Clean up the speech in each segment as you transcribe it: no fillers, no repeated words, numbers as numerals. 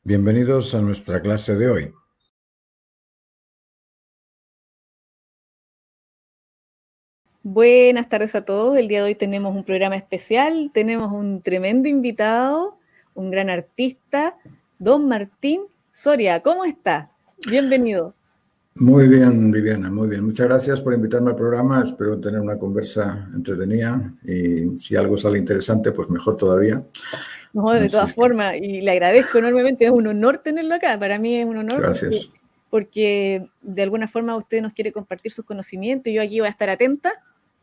Bienvenidos a nuestra clase de hoy. Buenas tardes a todos. El día de hoy tenemos un programa especial. Tenemos un tremendo invitado, un gran artista, don Martín Soria. ¿Cómo está? Bienvenido. Muy bien, Viviana, muy bien. Muchas gracias por invitarme al programa. Espero tener una conversa entretenida y si algo sale interesante, pues mejor todavía. No, de Así todas es que, formas, y le agradezco enormemente. Es un honor tenerlo acá. Para mí es un honor gracias. porque de alguna forma usted nos quiere compartir sus conocimientos y yo aquí voy a estar atenta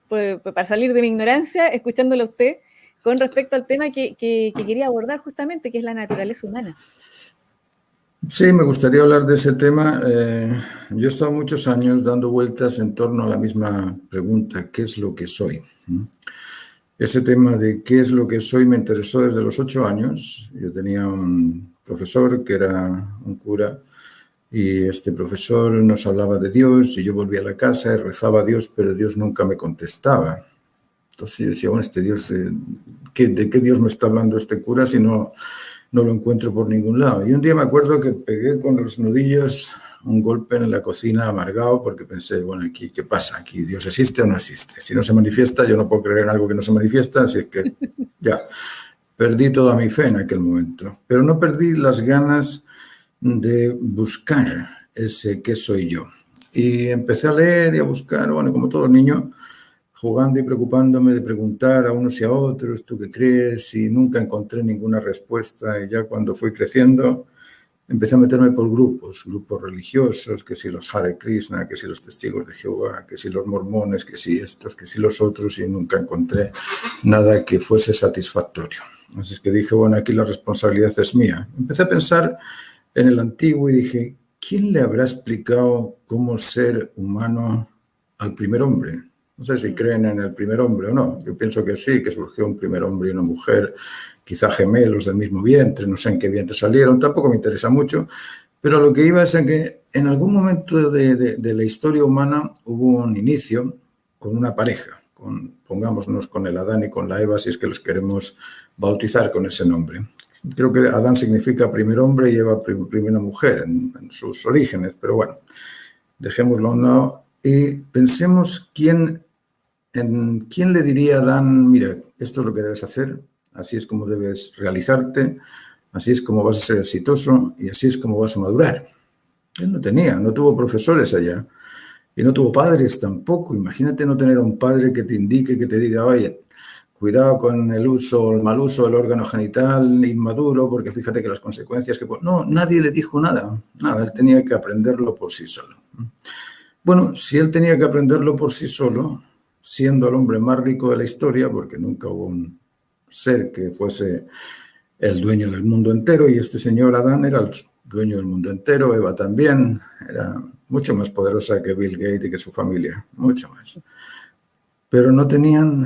pues, para salir de mi ignorancia, escuchándolo a usted con respecto al tema que quería abordar justamente, que es la naturaleza humana. Sí, me gustaría hablar de ese tema. Yo he estado muchos años dando vueltas en torno a la misma pregunta, ¿qué es lo que soy? Ese tema de qué es lo que soy me interesó desde los 8 años. Yo tenía un profesor que era un cura y este profesor nos hablaba de Dios y yo volvía a la casa y rezaba a Dios, pero Dios nunca me contestaba. Entonces yo decía, bueno, este Dios, ¿de qué Dios me está hablando este cura si no lo encuentro por ningún lado? Y un día me acuerdo que pegué con los nudillos un golpe en la cocina amargado porque pensé, bueno, aquí, ¿qué pasa? ¿Aquí Dios existe o no existe? Si no se manifiesta, yo no puedo creer en algo que no se manifiesta, así que ya, perdí toda mi fe en aquel momento. Pero no perdí las ganas de buscar ese qué soy yo. Y empecé a leer y a buscar, bueno, como todo niño, jugando y preocupándome de preguntar a unos y a otros, ¿tú qué crees? Y nunca encontré ninguna respuesta. Y ya cuando fui creciendo, empecé a meterme por grupos religiosos, que si los Hare Krishna, que si los Testigos de Jehová, que si los mormones, que si estos, que si los otros, y nunca encontré nada que fuese satisfactorio. Así es que dije, bueno, aquí la responsabilidad es mía. Empecé a pensar en el antiguo y dije, ¿quién le habrá explicado cómo ser humano al primer hombre? No sé si creen en el primer hombre o no. Yo pienso que sí, que surgió un primer hombre y una mujer, quizá gemelos del mismo vientre, no sé en qué vientre salieron, tampoco me interesa mucho, pero lo que iba es a que en algún momento de la historia humana hubo un inicio con una pareja, pongámonos con el Adán y con la Eva, si es que los queremos bautizar con ese nombre. Creo que Adán significa primer hombre y Eva primera mujer en sus orígenes, pero bueno, dejémoslo a un lado y pensemos quién le diría a Adán, mira, esto es lo que debes hacer, así es como debes realizarte, así es como vas a ser exitoso y así es como vas a madurar. Él no tuvo profesores allá y no tuvo padres tampoco. Imagínate no tener a un padre que te indique, que te diga, oye, cuidado con el mal uso del órgano genital inmaduro, porque fíjate que las consecuencias que... No, nadie le dijo nada, él tenía que aprenderlo por sí solo. Bueno, si él tenía que aprenderlo por sí solo, siendo el hombre más rico de la historia, porque nunca hubo un ser que fuese el dueño del mundo entero, y este señor Adán era el dueño del mundo entero, Eva también, era mucho más poderosa que Bill Gates y que su familia, mucho más. Pero no tenían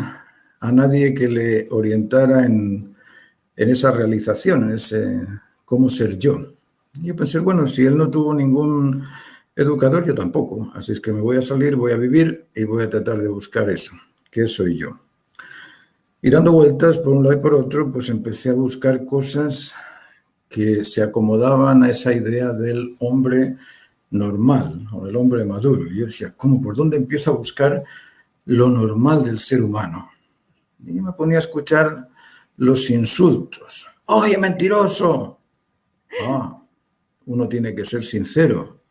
a nadie que le orientara en esa realización, en ese cómo ser yo. Y yo pensé, bueno, si él no tuvo ningún educador, yo tampoco. Así es que me voy a salir, voy a vivir y voy a tratar de buscar eso. ¿Qué soy yo? Y dando vueltas por un lado y por otro, pues empecé a buscar cosas que se acomodaban a esa idea del hombre normal o del hombre maduro. Y yo decía, ¿cómo? ¿Por dónde empiezo a buscar lo normal del ser humano? Y me ponía a escuchar los insultos. ¡Oye, mentiroso! Ah, uno tiene que ser sincero.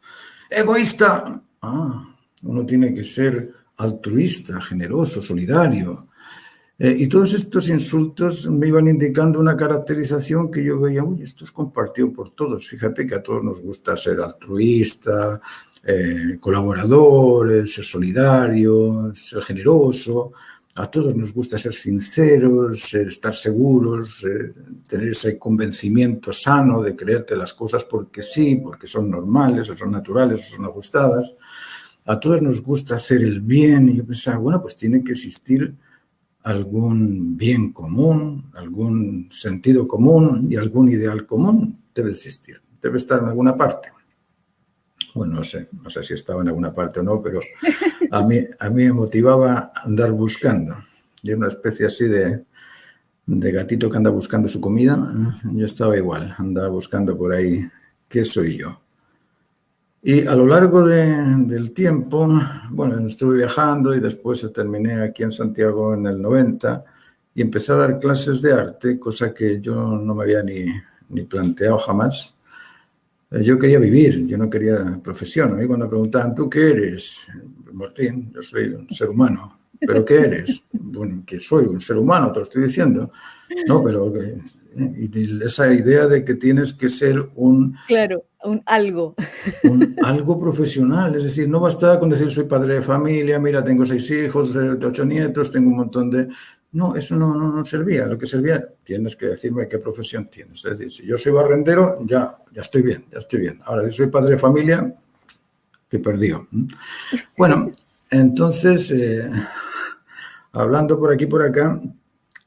¡Egoísta! Ah, uno tiene que ser altruista, generoso, solidario. Y todos estos insultos me iban indicando una caracterización que yo veía, uy, esto es compartido por todos. Fíjate que a todos nos gusta ser altruista, colaborador, ser solidario, ser generoso. A todos nos gusta ser sinceros, estar seguros, tener ese convencimiento sano de creerte las cosas porque sí, porque son normales, o son naturales, o son ajustadas. A todos nos gusta hacer el bien y yo pensaba, bueno, pues tiene que existir algún bien común, algún sentido común y algún ideal común debe existir, debe estar en alguna parte. Bueno, no sé si estaba en alguna parte o no, pero a mí me motivaba andar buscando. Y una especie así de gatito que anda buscando su comida. Yo estaba igual, andaba buscando por ahí qué soy yo. Y a lo largo del tiempo, bueno, estuve viajando y después terminé aquí en Santiago en el 90 y empecé a dar clases de arte, cosa que yo no me había ni planteado jamás. Yo quería vivir, yo no quería profesión. A mí cuando me preguntaban, ¿tú qué eres? Martín, yo soy un ser humano. ¿Pero qué eres? Bueno, que soy un ser humano, te lo estoy diciendo. No, pero y esa idea de que tienes que ser Claro, un algo. algo profesional, es decir, no basta con decir soy padre de familia, mira, tengo 6 hijos, 8 nietos, tengo un montón de... No, eso no servía. Lo que servía, tienes que decirme qué profesión tienes. Es decir, si yo soy barrendero, ya estoy bien, ya estoy bien. Ahora, si soy padre de familia, que perdió. Bueno, entonces, hablando por aquí y por acá,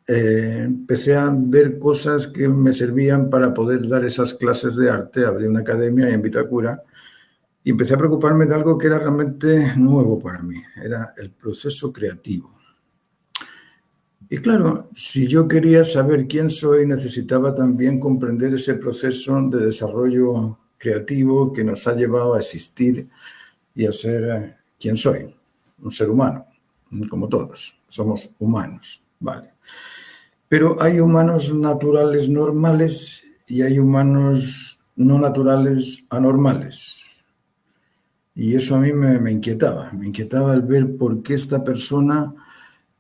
empecé a ver cosas que me servían para poder dar esas clases de arte. Abrí una academia en Vitacura y empecé a preocuparme de algo que era realmente nuevo para mí. Era el proceso creativo. Y claro, si yo quería saber quién soy, necesitaba también comprender ese proceso de desarrollo creativo que nos ha llevado a existir y a ser quien soy, un ser humano, como todos, somos humanos, ¿vale? Pero hay humanos naturales normales y hay humanos no naturales anormales. Y eso a mí me inquietaba el ver por qué esta persona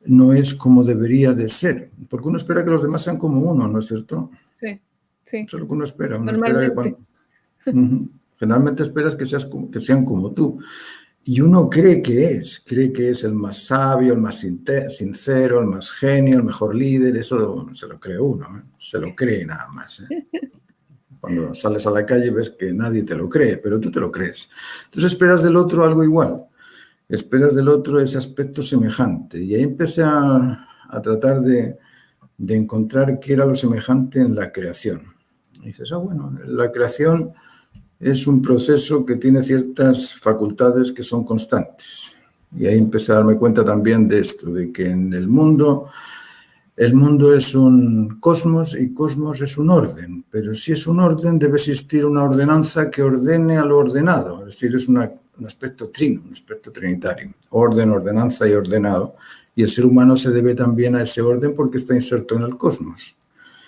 no es como debería de ser, porque uno espera que los demás sean como uno, ¿no es cierto? Sí, sí. Eso es lo que uno espera que Normalmente. cuando... Generalmente esperas que sean como tú. Y uno cree que es el más sabio, el más sincero, el más genio, el mejor líder. Eso se lo cree uno, ¿eh? Se lo cree nada más, ¿eh? Cuando sales a la calle ves que nadie te lo cree, pero tú te lo crees. Entonces esperas del otro algo igual, esperas del otro ese aspecto semejante. Y ahí empecé a tratar de encontrar qué era lo semejante en la creación. Y dices, bueno, la creación es un proceso que tiene ciertas facultades que son constantes. Y ahí empecé a darme cuenta también de esto, de que en el mundo es un cosmos y cosmos es un orden, pero si es un orden debe existir una ordenanza que ordene a lo ordenado, es decir, es un aspecto trino, un aspecto trinitario, orden, ordenanza y ordenado, y el ser humano se debe también a ese orden porque está inserto en el cosmos.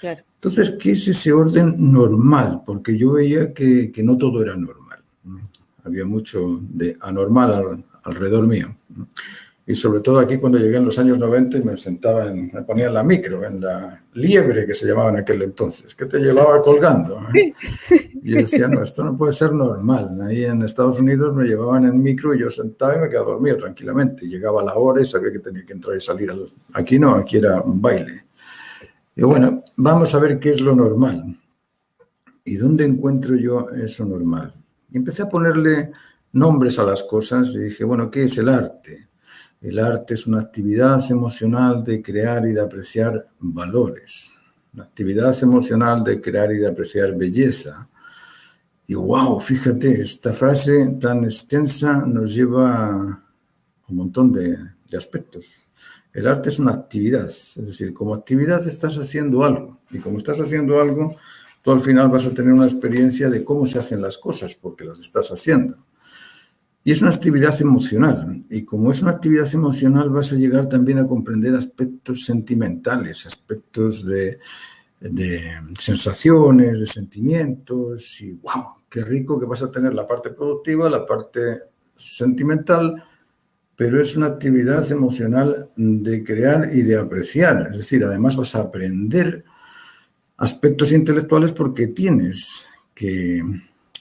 Claro. Entonces, ¿qué es ese orden normal? Porque yo veía que no todo era normal, había mucho de anormal alrededor mío. Y sobre todo aquí cuando llegué en los años 90 y me ponía en la micro, en la liebre que se llamaba en aquel entonces, que te llevaba colgando. Y yo decía, no, esto no puede ser normal. Ahí en Estados Unidos me llevaban en micro y yo sentaba y me quedaba dormido tranquilamente. Llegaba la hora y sabía que tenía que entrar y salir. Aquí no, aquí era un baile. Y bueno, vamos a ver qué es lo normal. ¿Y dónde encuentro yo eso normal? Y empecé a ponerle nombres a las cosas y dije, bueno, ¿qué es el arte? El arte es una actividad emocional de crear y de apreciar valores, una actividad emocional de crear y de apreciar belleza. Y wow, fíjate, esta frase tan extensa nos lleva a un montón de aspectos. El arte es una actividad, es decir, como actividad estás haciendo algo y como estás haciendo algo, tú al final vas a tener una experiencia de cómo se hacen las cosas porque las estás haciendo. Y es una actividad emocional. Y como es una actividad emocional, vas a llegar también a comprender aspectos sentimentales, aspectos de sensaciones, de sentimientos. Y wow, qué rico que vas a tener la parte productiva, la parte sentimental, pero es una actividad emocional de crear y de apreciar. Es decir, además vas a aprender aspectos intelectuales porque tienes que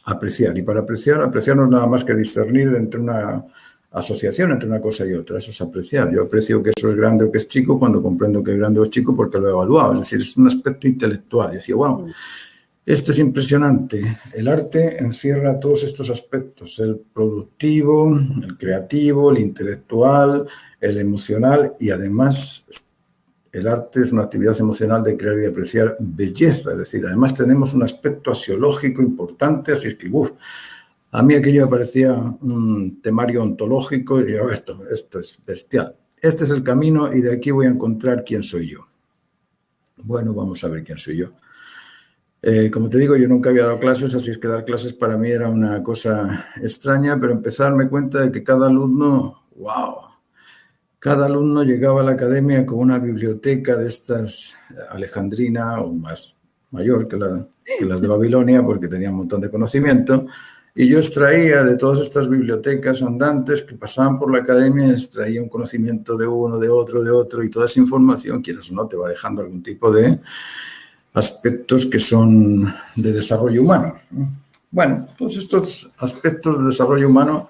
apreciar. Y para apreciar no es nada más que discernir entre una asociación entre una cosa y otra. Eso es apreciar. Yo aprecio que eso es grande o que es chico cuando comprendo que es grande o es chico porque lo he evaluado. Es decir, es un aspecto intelectual. Y decía, wow, esto es impresionante. El arte encierra todos estos aspectos. El productivo, el creativo, el intelectual, el emocional y además el arte es una actividad emocional de crear y de apreciar belleza, es decir, además tenemos un aspecto axiológico importante, así es que, a mí aquello me parecía un temario ontológico y digo, esto es bestial. Este es el camino y de aquí voy a encontrar quién soy yo. Bueno, vamos a ver quién soy yo. Como te digo, yo nunca había dado clases, así es que dar clases para mí era una cosa extraña, pero empecé a darme cuenta de que cada alumno, wow, cada alumno llegaba a la academia con una biblioteca de estas alejandrina o más mayor que las de Babilonia, porque tenía un montón de conocimiento, y yo extraía de todas estas bibliotecas andantes que pasaban por la academia, extraía un conocimiento de uno, de otro, y toda esa información, quieras o no, te va dejando algún tipo de aspectos que son de desarrollo humano. Bueno, pues estos aspectos de desarrollo humano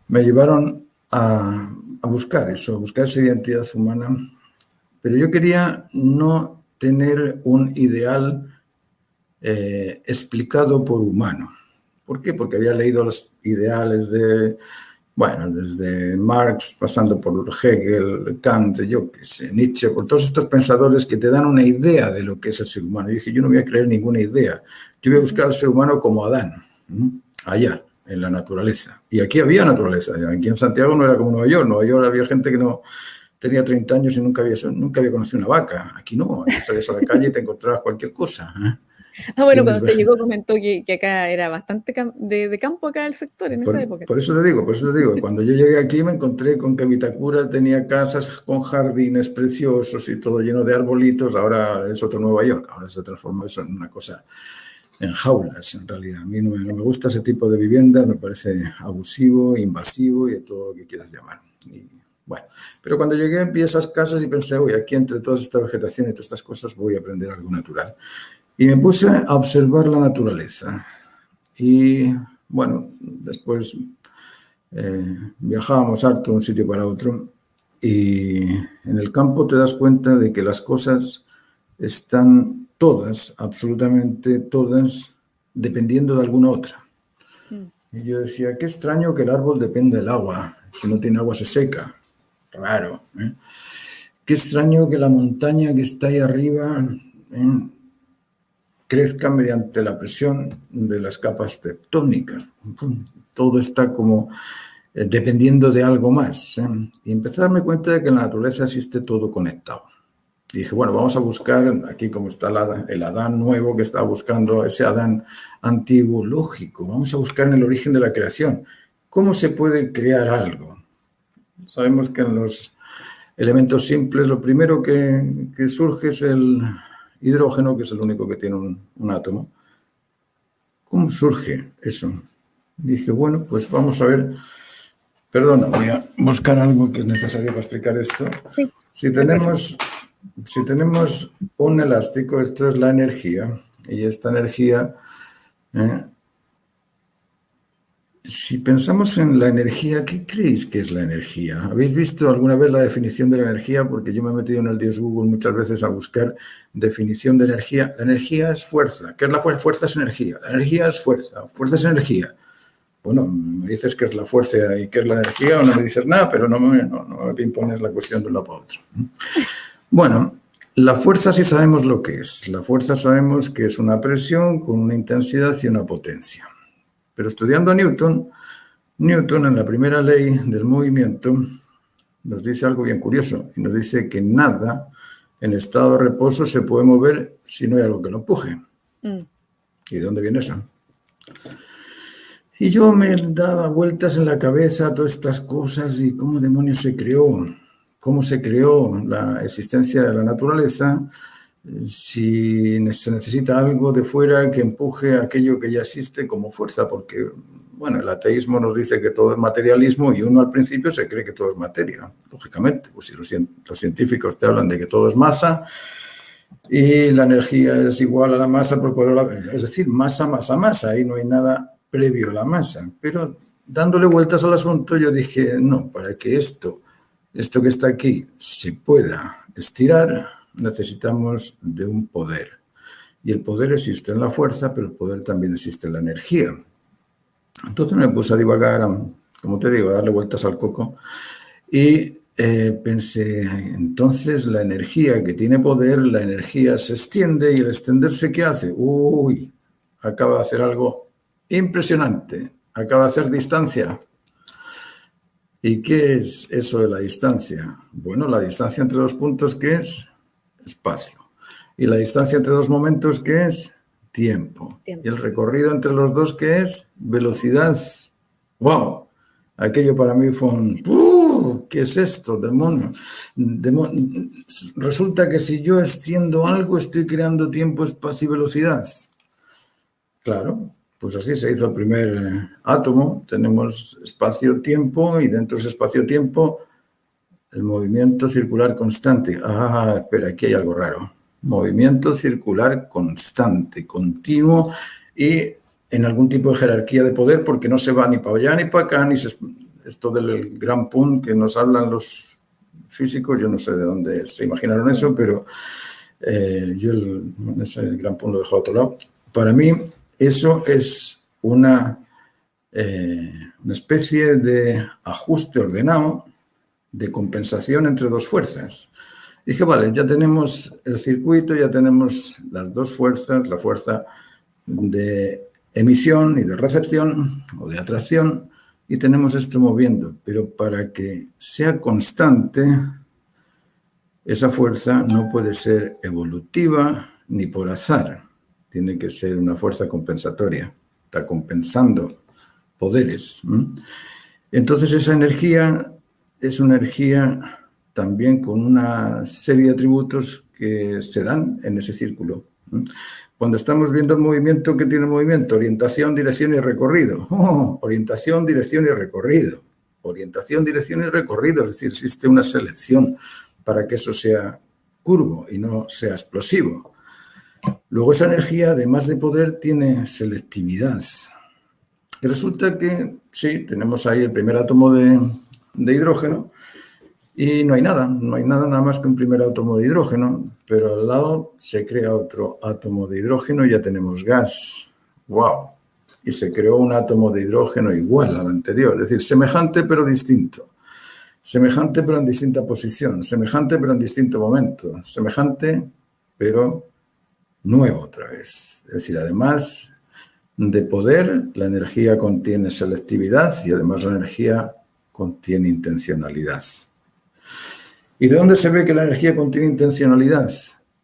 me llevaron a buscar eso, a buscar esa identidad humana, pero yo quería no tener un ideal explicado por humano. ¿Por qué? Porque había leído los ideales de, bueno, desde Marx, pasando por Hegel, Kant, yo qué sé, Nietzsche, por todos estos pensadores que te dan una idea de lo que es el ser humano. Y dije, yo no voy a creer ninguna idea, yo voy a buscar al ser humano como Adán, allá, en la naturaleza. Y aquí había naturaleza, aquí en Santiago no era como Nueva York. Nueva York había gente que no tenía 30 años y nunca había conocido una vaca. Aquí no, aquí salías a la calle y te encontrabas cualquier cosa. Bueno, cuando usted llegó comentó que acá era bastante de campo acá el sector en esa época. Por eso te digo, cuando yo llegué aquí me encontré con que Vitacura tenía casas con jardines preciosos y todo lleno de arbolitos. Ahora es otro Nueva York, ahora se transformó eso en una cosa, en jaulas en realidad. A mí no me gusta ese tipo de vivienda, me parece abusivo, invasivo y todo lo que quieras llamar. Y, bueno, pero cuando llegué vi esas casas y pensé, oye, aquí entre toda esta vegetación y todas estas cosas voy a aprender algo natural. Y me puse a observar la naturaleza. Y bueno, después viajábamos harto de un sitio para otro y en el campo te das cuenta de que las cosas están todas, absolutamente todas, dependiendo de alguna otra. Y yo decía, qué extraño que el árbol dependa del agua. Si no tiene agua se seca. Raro. Qué extraño que la montaña que está ahí arriba crezca mediante la presión de las capas tectónicas. Todo está como dependiendo de algo más. Y empecé a darme cuenta de que en la naturaleza existe todo conectado. Y dije, bueno, vamos a buscar, aquí como está el Adán nuevo que estaba buscando, ese Adán antiguo, lógico, vamos a buscar en el origen de la creación. ¿Cómo se puede crear algo? Sabemos que en los elementos simples lo primero que surge es el hidrógeno, que es el único que tiene un átomo. ¿Cómo surge eso? Dije, bueno, pues vamos a ver. Perdona, voy a buscar algo que es necesario para explicar esto. Sí, si tenemos un elástico, esto es la energía, y esta energía, si pensamos en la energía, ¿qué creéis que es la energía? ¿Habéis visto alguna vez la definición de la energía? Porque yo me he metido en el Dios Google muchas veces a buscar definición de energía. La energía es fuerza. ¿Qué es la fuerza? Fuerza es energía. La energía es fuerza. Fuerza es energía. Bueno, me dices qué es la fuerza y qué es la energía o no me dices nada, pero no me impones la cuestión de uno para otro. Bueno, la fuerza sí sabemos lo que es. La fuerza sabemos que es una presión con una intensidad y una potencia. Pero estudiando a Newton en la primera ley del movimiento nos dice algo bien curioso y nos dice que nada en estado de reposo se puede mover si no hay algo que lo empuje. ¿Y de dónde viene eso? Y yo me daba vueltas en la cabeza a todas estas cosas y cómo demonios se creó, cómo se creó la existencia de la naturaleza, si se necesita algo de fuera que empuje aquello que ya existe como fuerza, porque, bueno, el ateísmo nos dice que todo es materialismo y uno al principio se cree que todo es materia, lógicamente, pues si los científicos te hablan de que todo es masa y la energía es igual a la masa, es decir, masa, ahí no hay nada previo a la masa, pero dándole vueltas al asunto yo dije, no, para que esto que está aquí se pueda estirar, necesitamos de un poder. Y el poder existe en la fuerza, pero el poder también existe en la energía. Entonces me puse a divagar, como te digo, a darle vueltas al coco y pensé, entonces la energía que tiene poder, la energía se extiende y el extenderse, ¿qué hace? Uy, acaba de hacer algo impresionante, acaba de hacer distancia. ¿Y qué es eso de la distancia? Bueno, la distancia entre dos puntos, ¿qué es? Espacio. Y la distancia entre dos momentos, ¿qué es? Tiempo. Y el recorrido entre los dos, ¿qué es? Velocidad. ¡Wow! Aquello para mí fue un... ¿Qué es esto, demonio? Resulta que si yo extiendo algo, estoy creando tiempo, espacio y velocidad. Claro, pues así se hizo el primer átomo. Tenemos espacio-tiempo y dentro de ese espacio-tiempo el movimiento circular constante. Ah, espera, aquí hay algo raro. Movimiento circular constante, continuo y en algún tipo de jerarquía de poder porque no se va ni para allá ni para acá, ni esto del gran punto que nos hablan los físicos, yo no sé de dónde se imaginaron eso, pero yo ese gran punto lo dejo a otro lado. Para mí eso es una especie de ajuste ordenado de compensación entre dos fuerzas. Dije, vale, ya tenemos el circuito, ya tenemos las dos fuerzas, la fuerza de emisión y de recepción o de atracción, y tenemos esto moviendo. Pero para que sea constante, esa fuerza no puede ser evolutiva ni por azar. Tiene que ser una fuerza compensatoria. Está compensando poderes. Entonces esa energía es una energía también con una serie de atributos que se dan en ese círculo. Cuando estamos viendo el movimiento, ¿qué tiene el movimiento? Orientación, dirección y recorrido. Orientación, dirección y recorrido. Orientación, dirección y recorrido. Es decir, existe una selección para que eso sea curvo y no sea explosivo. Luego esa energía, además de poder, tiene selectividad. Y resulta que, sí, tenemos ahí el primer átomo de hidrógeno y no hay nada nada más que un primer átomo de hidrógeno, pero al lado se crea otro átomo de hidrógeno y ya tenemos gas. ¡Wow! Y se creó un átomo de hidrógeno igual al anterior, es decir, semejante pero distinto. Semejante pero en distinta posición, semejante pero en distinto momento, semejante pero nuevo otra vez. Es decir, además de poder, la energía contiene selectividad y además la energía contiene intencionalidad. ¿Y de dónde se ve que la energía contiene intencionalidad?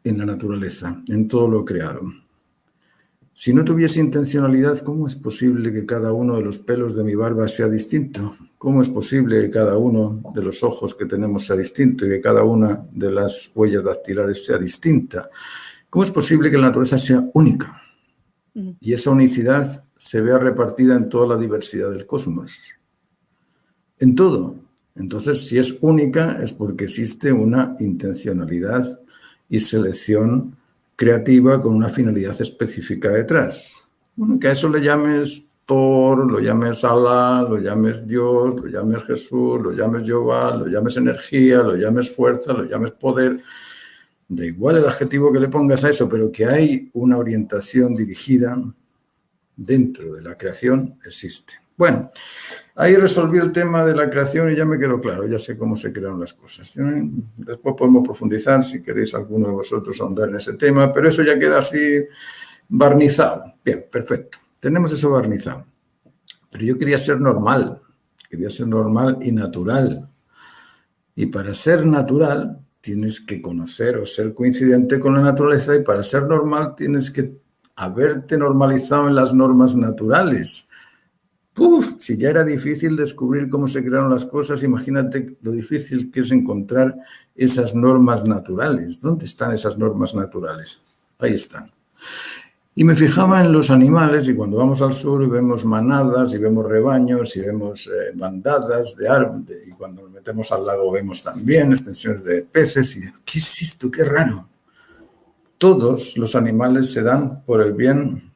En la naturaleza, en todo lo creado. Si no tuviese intencionalidad, ¿cómo es posible que cada uno de los pelos de mi barba sea distinto? ¿Cómo es posible que cada uno de los ojos que tenemos sea distinto y que cada una de las huellas dactilares sea distinta? ¿Cómo es posible que la naturaleza sea única? Y esa unicidad se vea repartida en toda la diversidad del cosmos. En todo. Entonces, si es única, es porque existe una intencionalidad y selección creativa con una finalidad específica detrás. Bueno, que a eso le llames Thor, lo llames Alá, lo llames Dios, lo llames Jesús, lo llames Jehová, lo llames energía, lo llames fuerza, lo llames poder. Da igual el adjetivo que le pongas a eso, pero que hay una orientación dirigida dentro de la creación, existe. Bueno, ahí resolví el tema de la creación y ya me quedó claro, ya sé cómo se crearon las cosas. Después podemos profundizar si queréis alguno de vosotros ahondar en ese tema, pero eso ya queda así barnizado. Bien, perfecto. Tenemos eso barnizado. Pero yo quería ser normal y natural. Y para ser natural tienes que conocer o ser coincidente con la naturaleza y para ser normal tienes que haberte normalizado en las normas naturales. Si ya era difícil descubrir cómo se crearon las cosas, imagínate lo difícil que es encontrar esas normas naturales. ¿Dónde están esas normas naturales? Ahí están. Y me fijaba en los animales y cuando vamos al sur vemos manadas y vemos rebaños y vemos bandadas de árboles y cuando nos metemos al lago vemos también extensiones de peces y ¿qué es esto? ¡Qué raro! Todos los animales se dan por el bien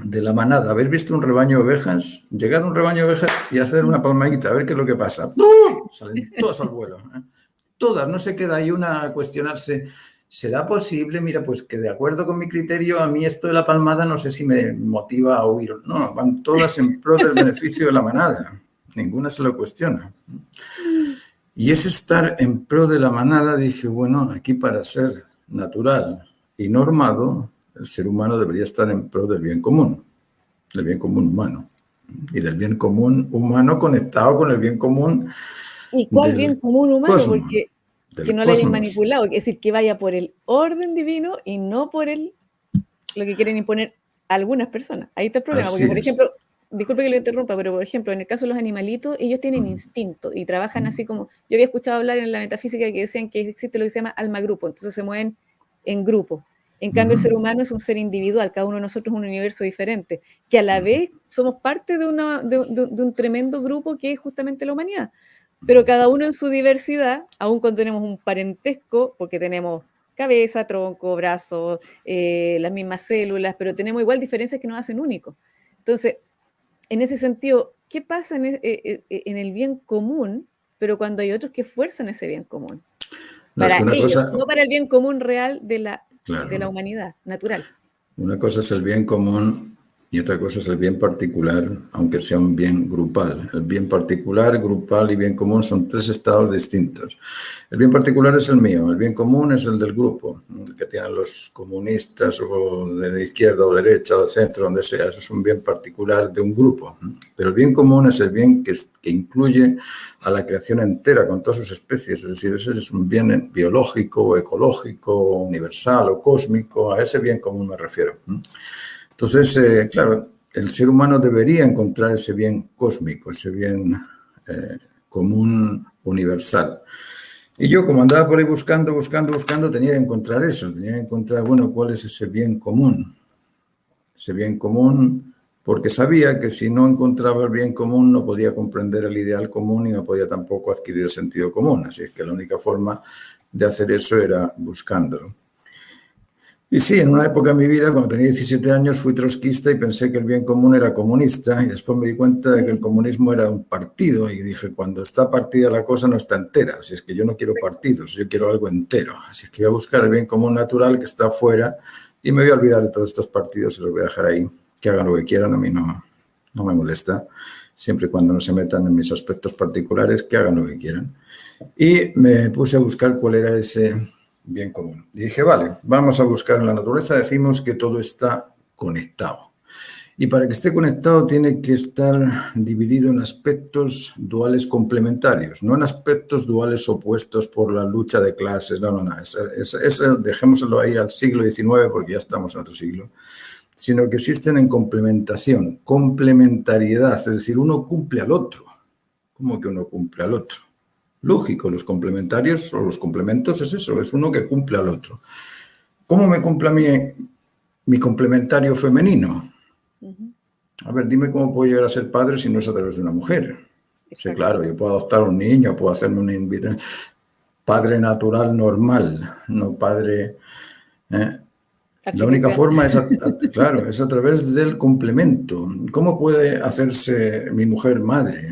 de la manada. ¿Habéis visto un rebaño de ovejas? Llegar a un rebaño de ovejas y hacer una palmadita, a ver qué es lo que pasa. Salen todas al vuelo. Todas, no se queda ahí una a cuestionarse. ¿Será posible? Mira, pues que de acuerdo con mi criterio, a mí esto de la palmada no sé si me motiva a huir. No, van todas en pro del beneficio de la manada. Ninguna se lo cuestiona. Y ese estar en pro de la manada, dije, bueno, aquí para ser natural y normado, el ser humano debería estar en pro del bien común humano. Y del bien común humano conectado con el bien común. ¿Y cuál bien común humano? Cosmos. Porque que no la hayan manipulado, es decir, que vaya por el orden divino y no por lo que quieren imponer algunas personas. Ahí está el problema, porque por ejemplo, disculpe que lo interrumpa, pero por ejemplo, en el caso de los animalitos, ellos tienen instinto y trabajan así como, yo había escuchado hablar en la metafísica que decían que existe lo que se llama alma grupo, entonces se mueven en grupo. En cambio, el ser humano es un ser individual, cada uno de nosotros es un universo diferente, que a la vez somos parte de un tremendo grupo que es justamente la humanidad. Pero cada uno en su diversidad, aun cuando tenemos un parentesco, porque tenemos cabeza, tronco, brazos, las mismas células, pero tenemos igual diferencias que nos hacen únicos. Entonces, en ese sentido, ¿qué pasa en el bien común, pero cuando hay otros que fuerzan ese bien común? Para ellos, no para el bien común real de la humanidad natural. Una cosa es el bien común y otra cosa es el bien particular, aunque sea un bien grupal. El bien particular, grupal y bien común son tres estados distintos. El bien particular es el mío, el bien común es el del grupo, el que tienen los comunistas o de izquierda o derecha o de centro, donde sea. Eso es un bien particular de un grupo. Pero el bien común es el bien que incluye a la creación entera con todas sus especies. Es decir, ese es un bien biológico, ecológico, universal o cósmico. A ese bien común me refiero. Entonces, claro, el ser humano debería encontrar ese bien cósmico, ese bien común universal. Y yo, como andaba por ahí buscando, tenía que encontrar eso, tenía que encontrar, bueno, cuál es ese bien común. Ese bien común, porque sabía que si no encontraba el bien común no podía comprender el ideal común y no podía tampoco adquirir el sentido común. Así es que la única forma de hacer eso era buscándolo. Y sí, en una época de mi vida, cuando tenía 17 años, fui trotskista y pensé que el bien común era comunista y después me di cuenta de que el comunismo era un partido y dije, cuando está partida la cosa no está entera, así es que yo no quiero partidos, yo quiero algo entero, así es que voy a buscar el bien común natural que está afuera y me voy a olvidar de todos estos partidos y los voy a dejar ahí, que hagan lo que quieran, a mí no me molesta, siempre y cuando no se metan en mis aspectos particulares, que hagan lo que quieran. Y me puse a buscar cuál era ese bien común. Y dije, vale, vamos a buscar en la naturaleza, decimos que todo está conectado. Y para que esté conectado tiene que estar dividido en aspectos duales complementarios, no en aspectos duales opuestos por la lucha de clases, no. Eso dejémoslo ahí al siglo XIX porque ya estamos en otro siglo, sino que existen en complementación, complementariedad, es decir, uno cumple al otro. ¿Cómo que uno cumple al otro? Lógico, los complementarios o los complementos es eso, es uno que cumple al otro. ¿Cómo me cumple a mí mi complementario femenino? A ver, dime cómo puedo llegar a ser padre si no es a través de una mujer. Sí, claro, yo puedo adoptar a un niño, puedo hacerme un in vitro. Padre natural normal, no padre... La única forma es, claro, es a través del complemento. ¿Cómo puede hacerse mi mujer madre?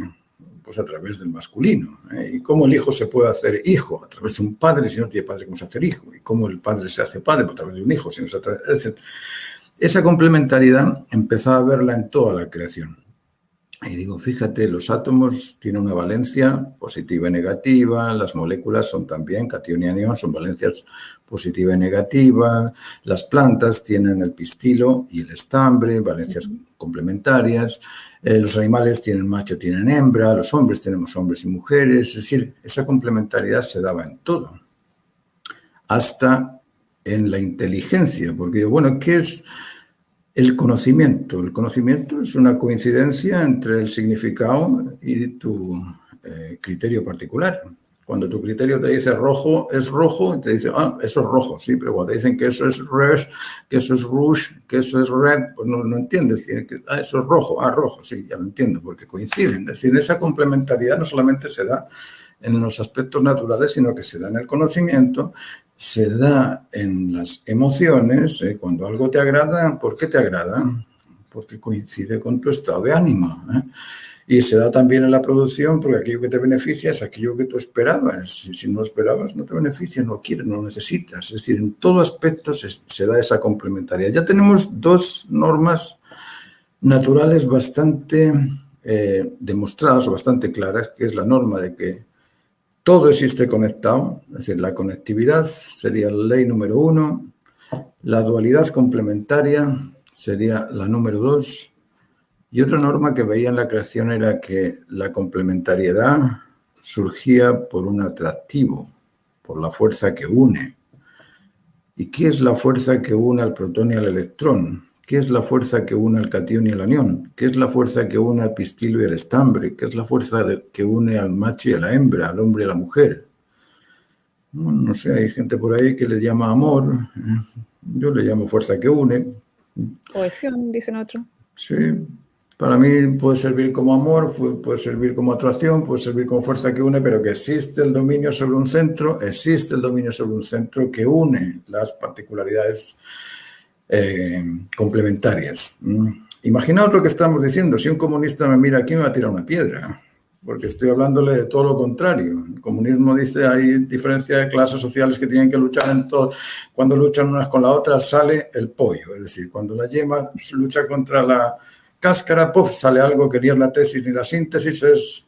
Pues a través del masculino. ¿Y cómo el hijo se puede hacer hijo? A través de un padre, si no tiene padre, ¿cómo se hace hijo? ¿Y cómo el padre se hace padre? Pues a través de un hijo. Si no se hace... Es decir, esa complementariedad empezaba a verla en toda la creación. Y digo, fíjate, los átomos tienen una valencia positiva y negativa, las moléculas son también, catión y anión, son valencias positiva y negativa, las plantas tienen el pistilo y el estambre, valencias complementarias, los animales tienen macho, tienen hembra, los hombres tenemos hombres y mujeres, es decir, esa complementariedad se daba en todo, hasta en la inteligencia, porque digo, bueno, ¿qué es el conocimiento? El conocimiento es una coincidencia entre el significado y tu criterio particular. Cuando tu criterio te dice rojo, es rojo, y te dice, eso es rojo, sí, pero cuando te dicen que eso es red, que eso es rouge, que eso es red, pues no entiendes. Tiene que, eso es rojo, rojo, sí, ya lo entiendo, porque coinciden. Es decir, esa complementariedad no solamente se da en los aspectos naturales, sino que se da en el conocimiento, se da en las emociones. Cuando algo te agrada, ¿por qué te agrada? Porque coincide con tu estado de ánimo. Y se da también en la producción, porque aquello que te beneficia es aquello que tú esperabas. Si no esperabas, no te beneficia, no quieres, no necesitas. Es decir, en todo aspecto se da esa complementariedad. Ya tenemos dos normas naturales bastante demostradas o bastante claras, que es la norma de que todo existe conectado, es decir, la conectividad sería la ley número 1, la dualidad complementaria sería la número 2, y otra norma que veía en la creación era que la complementariedad surgía por un atractivo. por la fuerza que une. ¿Y qué es la fuerza que une al protón y al electrón? ¿Qué es la fuerza que une al catión y al anión? ¿Qué es la fuerza que une al pistilo y al estambre? ¿Qué es la fuerza que une al macho y a la hembra, al hombre y a la mujer? Bueno, no sé, hay gente por ahí que le llama amor. Yo le llamo fuerza que une. Cohesión, dicen otros. Sí, para mí puede servir como amor, puede servir como atracción, puede servir como fuerza que une, pero que existe el dominio sobre un centro, existe el dominio sobre un centro que une las particularidades complementarias. Imaginaos lo que estamos diciendo. Si un comunista me mira aquí, me va a tirar una piedra, porque estoy hablándole de todo lo contrario. El comunismo dice hay diferencia de clases sociales que tienen que luchar en todo. Cuando luchan unas con la otra sale el pollo, es decir, cuando la yema lucha contra la cáscara, ¡puf!, sale algo que ni es la tesis ni la síntesis,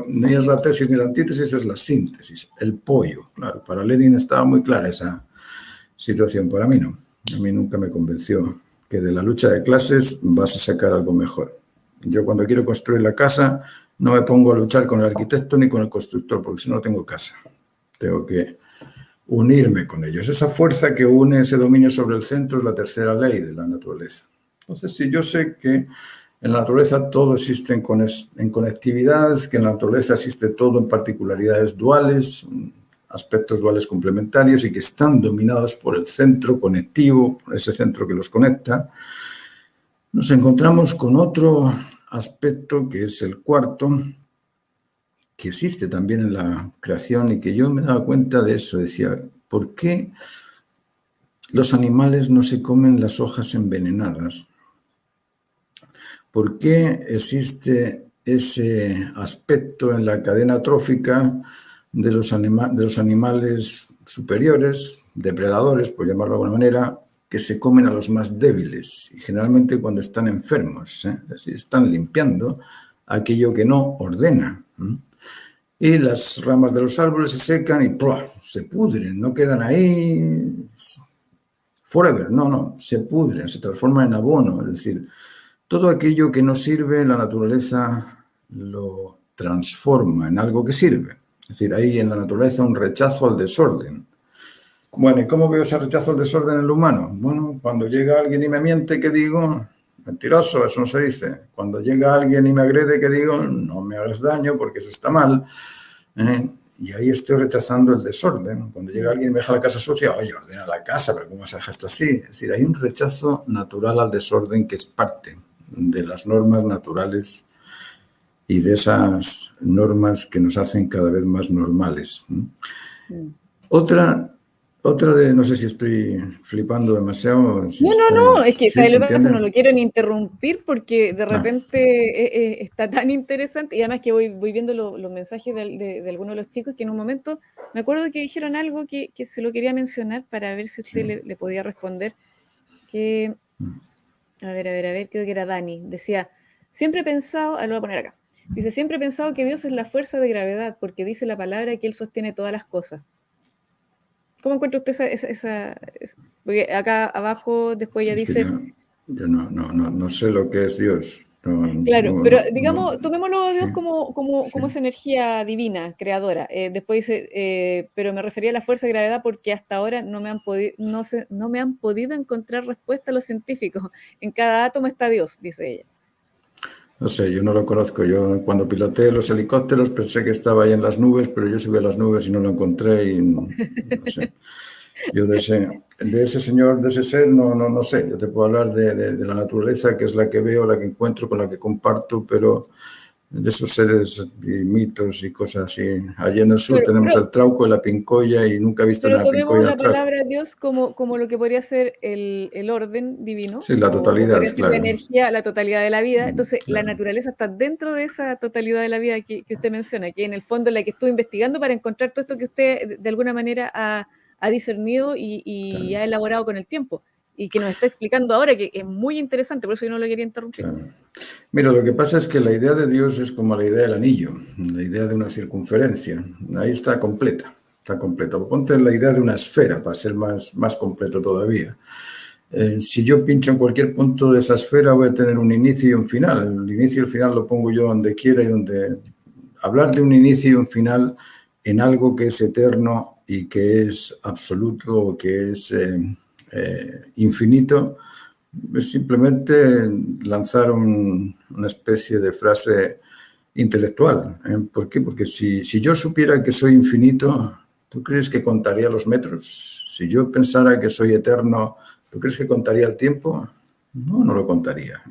ni es la tesis ni la antítesis, es la síntesis, el pollo. Claro, para Lenin estaba muy clara esa situación, para mí no. A mí nunca me convenció que de la lucha de clases vas a sacar algo mejor. Yo cuando quiero construir la casa no me pongo a luchar con el arquitecto ni con el constructor, porque si no tengo casa. Tengo que unirme con ellos. Esa fuerza que une ese dominio sobre el centro es la tercera ley de la naturaleza. Entonces, si yo sé que en la naturaleza todo existe en conectividad, que en la naturaleza existe todo en particularidades duales, aspectos duales complementarios y que están dominados por el centro conectivo, ese centro que los conecta, nos encontramos con otro aspecto que es el cuarto, que existe también en la creación y que yo me daba cuenta de eso. Decía, ¿por qué los animales no se comen las hojas envenenadas? ¿Por qué existe ese aspecto en la cadena trófica de los animales superiores, depredadores, por llamarlo de alguna manera, que se comen a los más débiles, y generalmente cuando están enfermos, es decir, están limpiando aquello que no ordena. Y las ramas de los árboles se secan y ¡plá!, se pudren, no quedan ahí forever, no, se pudren, se transforman en abono, es decir, todo aquello que no sirve, la naturaleza lo transforma en algo que sirve. Es decir, hay en la naturaleza un rechazo al desorden. Bueno, ¿y cómo veo ese rechazo al desorden en el humano? Bueno, cuando llega alguien y me miente, ¿qué digo? Mentiroso, eso no se dice. Cuando llega alguien y me agrede, ¿qué digo? No me hagas daño porque eso está mal. Y ahí estoy rechazando el desorden. Cuando llega alguien y me deja la casa sucia, oye, ordena la casa, pero ¿cómo se deja esto así? Es decir, hay un rechazo natural al desorden que es parte de las normas naturales y de esas normas que nos hacen cada vez más normales. Otra de, no sé si estoy flipando demasiado. Si no, es que ¿sí, ¿sabes lo que pasa? No lo quiero ni interrumpir porque de repente está tan interesante y además que voy viendo los mensajes de algunos de los chicos que en un momento me acuerdo que dijeron algo que se lo quería mencionar para ver si usted le podía responder. Que, a ver, creo que era Dani, decía, siempre he pensado, lo voy a poner acá, dice, siempre he pensado que Dios es la fuerza de gravedad porque dice la palabra que Él sostiene todas las cosas. ¿Cómo encuentra usted esa? Porque acá abajo después ya dice... Yo no sé lo que es Dios. Claro, pero digamos, tomémoslo a Dios como esa energía divina, creadora. Después dice, pero me refería a la fuerza de gravedad porque hasta ahora no me han podido encontrar respuesta a los científicos. En cada átomo está Dios, dice ella. No sé, yo no lo conozco. Yo cuando piloteé los helicópteros pensé que estaba ahí en las nubes, pero yo subí a las nubes y no lo encontré y no sé. Yo de ese señor, de ese ser, no sé. Yo te puedo hablar de la naturaleza, que es la que veo, la que encuentro, con la que comparto, pero de esos seres y mitos y cosas así. Allí en el sur tenemos el trauco y la pincoya y nunca he visto una pincoya. Pero tomemos la palabra Dios como lo que podría ser el orden divino. Sí, la totalidad, claro. La energía, la totalidad de la vida. Entonces, claro. La naturaleza está dentro de esa totalidad de la vida que usted menciona, que en el fondo es la que estuve investigando para encontrar todo esto que usted de alguna manera ha discernido y claro, ha elaborado con el tiempo. Y que nos está explicando ahora, que es muy interesante, por eso yo no lo quería interrumpir. Claro. Mira, lo que pasa es que la idea de Dios es como la idea del anillo, la idea de una circunferencia. Ahí está completa, Ponte la idea de una esfera para ser más completo todavía. Si yo pincho en cualquier punto de esa esfera voy a tener un inicio y un final. El inicio y el final lo pongo yo donde quiera y donde... Hablar de un inicio y un final en algo que es eterno y que es absoluto o que es infinito, es simplemente lanzar una especie de frase intelectual. ¿Por qué? Porque si yo supiera que soy infinito, ¿tú crees que contaría los metros? Si yo pensara que soy eterno, ¿tú crees que contaría el tiempo? No, no lo contaría.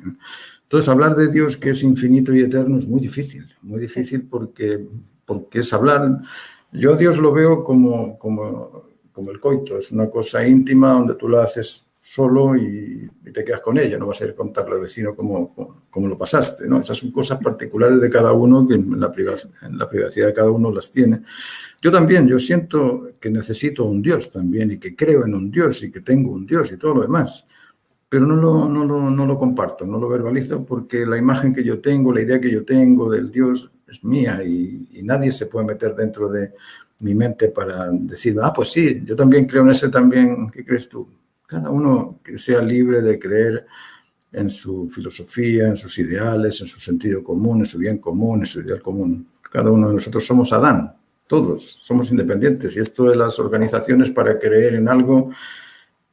Entonces, hablar de Dios que es infinito y eterno es muy difícil porque es hablar. Yo a Dios lo veo como el coito, es una cosa íntima donde tú la haces solo y te quedas con ella, no vas a ir a contarle al vecino cómo lo pasaste, ¿no? Esas son cosas particulares de cada uno que en la privacidad de cada uno las tiene. Yo también, yo siento que necesito un Dios también y que creo en un Dios y que tengo un Dios y todo lo demás, pero no lo comparto, no lo verbalizo porque la imagen que yo tengo, la idea que yo tengo del Dios es mía y nadie se puede meter dentro de mi mente para decir, pues sí, yo también creo en ese también, ¿qué crees tú? Cada uno que sea libre de creer en su filosofía, en sus ideales, en su sentido común, en su bien común, en su ideal común. Cada uno de nosotros somos Adán, todos somos independientes y esto de las organizaciones para creer en algo,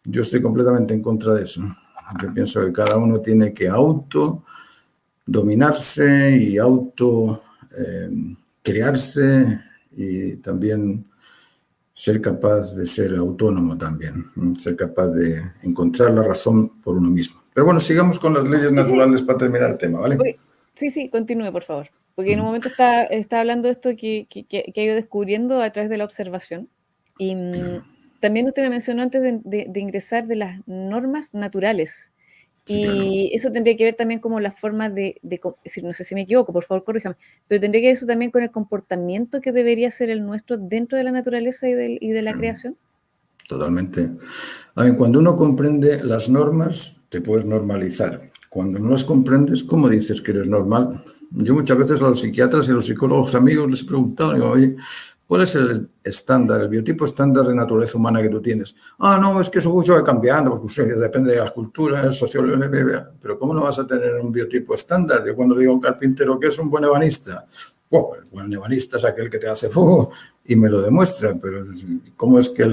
yo estoy completamente en contra de eso. Yo pienso que cada uno tiene que dominarse y crearse y también ser capaz de ser autónomo también, ser capaz de encontrar la razón por uno mismo. Pero bueno, sigamos con las leyes naturales para terminar el tema, ¿vale? Sí, continúe, por favor. Porque en un momento está hablando de esto que ha ido descubriendo a través de la observación. Y también usted me mencionó antes de ingresar de las normas naturales. Sí, Y claro. eso tendría que ver también como la forma no sé si me equivoco, por favor, corríjame, pero tendría que ver eso también con el comportamiento que debería ser el nuestro dentro de la naturaleza y de la creación. Totalmente. A ver, cuando uno comprende las normas, te puedes normalizar. Cuando no las comprendes, ¿cómo dices que eres normal? Yo muchas veces a los psiquiatras y a los psicólogos amigos les he preguntado, digo, oye, ¿cuál es el estándar, el biotipo estándar de naturaleza humana que tú tienes? No, es que eso mucho va cambiando, porque depende de las culturas, sociología, pero ¿cómo no vas a tener un biotipo estándar? Yo cuando digo a un carpintero que es un buen ebanista, el buen ebanista es aquel que te hace fuego y me lo demuestra, pero ¿cómo es que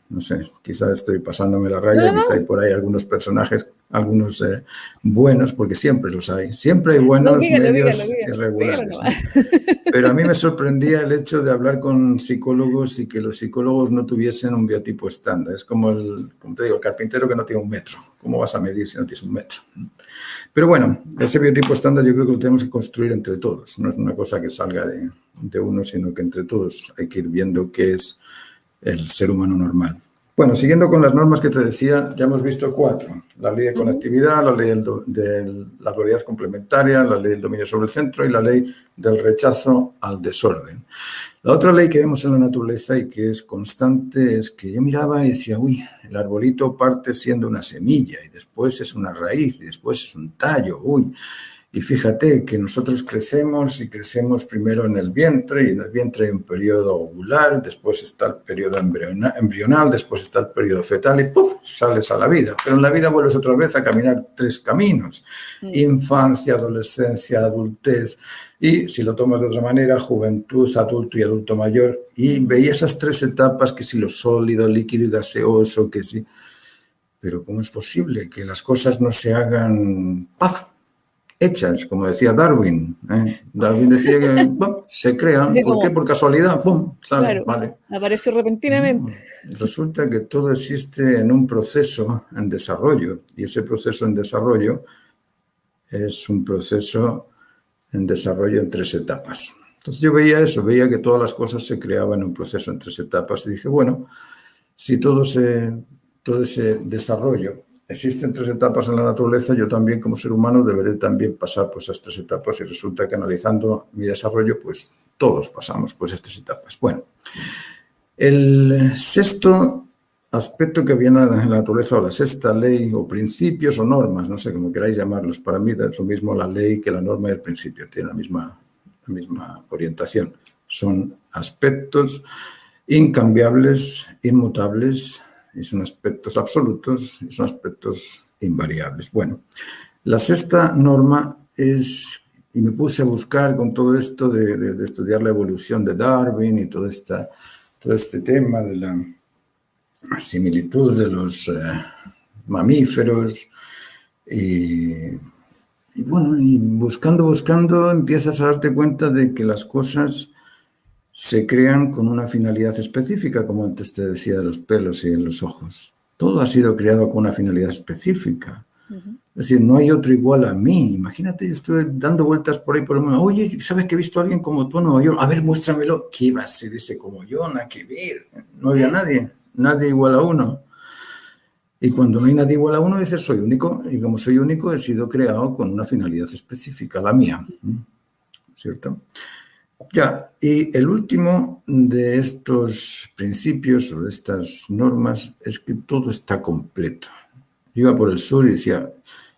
no sé, quizás estoy pasándome la raya, No, quizá hay por ahí algunos personajes, algunos buenos, porque siempre los hay. Siempre hay buenos, dígalo medios y regulares, ¿no? nomás. Pero a mí me sorprendía el hecho de hablar con psicólogos y que los psicólogos no tuviesen un biotipo estándar. Es como como te digo, el carpintero que no tiene un metro. ¿Cómo vas a medir si no tienes un metro? Pero bueno, ese biotipo estándar yo creo que lo tenemos que construir entre todos. No es una cosa que salga de uno, sino que entre todos hay que ir viendo qué es el ser humano normal. Bueno, siguiendo con las normas que te decía, ya hemos visto 4. La ley de conectividad, la ley de la dualidad complementaria, la ley del dominio sobre el centro y la ley del rechazo al desorden. La otra ley que vemos en la naturaleza y que es constante es que yo miraba y decía, uy, el arbolito parte siendo una semilla y después es una raíz y después es un tallo, uy. Y fíjate que nosotros crecemos y crecemos primero en el vientre y en el vientre hay un periodo ovular, después está el periodo embrional, después está el periodo fetal y ¡puf!, sales a la vida. Pero en la vida vuelves otra vez a caminar 3 caminos, infancia, adolescencia, adultez y, si lo tomas de otra manera, juventud, adulto y adulto mayor. Y veía esas 3 etapas, que si lo sólido, líquido y gaseoso, que sí. Pero ¿cómo es posible que las cosas no se hagan ¡paf!, hechas, como decía Darwin? Darwin decía que se crean. ¿Por qué? Por casualidad. ¡Pum! Sale, claro, vale. apareció repentinamente. Resulta que todo existe en un proceso en desarrollo y ese proceso en desarrollo es un proceso en desarrollo en 3 etapas. Entonces yo veía eso, veía que todas las cosas se creaban en un proceso en 3 etapas y dije, bueno, si todo ese desarrollo existen 3 etapas en la naturaleza, yo también como ser humano deberé también pasar por esas 3 etapas y resulta que analizando mi desarrollo, pues todos pasamos por esas 3 etapas. Bueno, el sexto aspecto que viene en la naturaleza, o la sexta ley, o principios o normas, no sé cómo queráis llamarlos, para mí es lo mismo la ley que la norma y el principio, tiene la misma orientación. Son aspectos incambiables, inmutables, y son aspectos absolutos y son aspectos invariables. Bueno, la sexta norma es Y me puse a buscar con todo esto de estudiar la evolución de Darwin y todo este tema de la similitud de los mamíferos. Y bueno, y buscando, empiezas a darte cuenta de que las cosas se crean con una finalidad específica, como antes te decía de los pelos y de los ojos. Todo ha sido creado con una finalidad específica. Es decir, no hay otro igual a mí. Imagínate, yo estoy dando vueltas por ahí por el mundo. Oye, ¿sabes que he visto a alguien como tú en Nueva York? A ver, muéstramelo. ¿Qué va a ser ese como yo? Nada que ver. No había nadie igual a uno. Y cuando no hay nadie igual a uno, dices, soy único. Y como soy único, he sido creado con una finalidad específica, la mía. ¿Cierto? Ya, y el último de estos principios o de estas normas es que todo está completo. Yo iba por el sur y decía,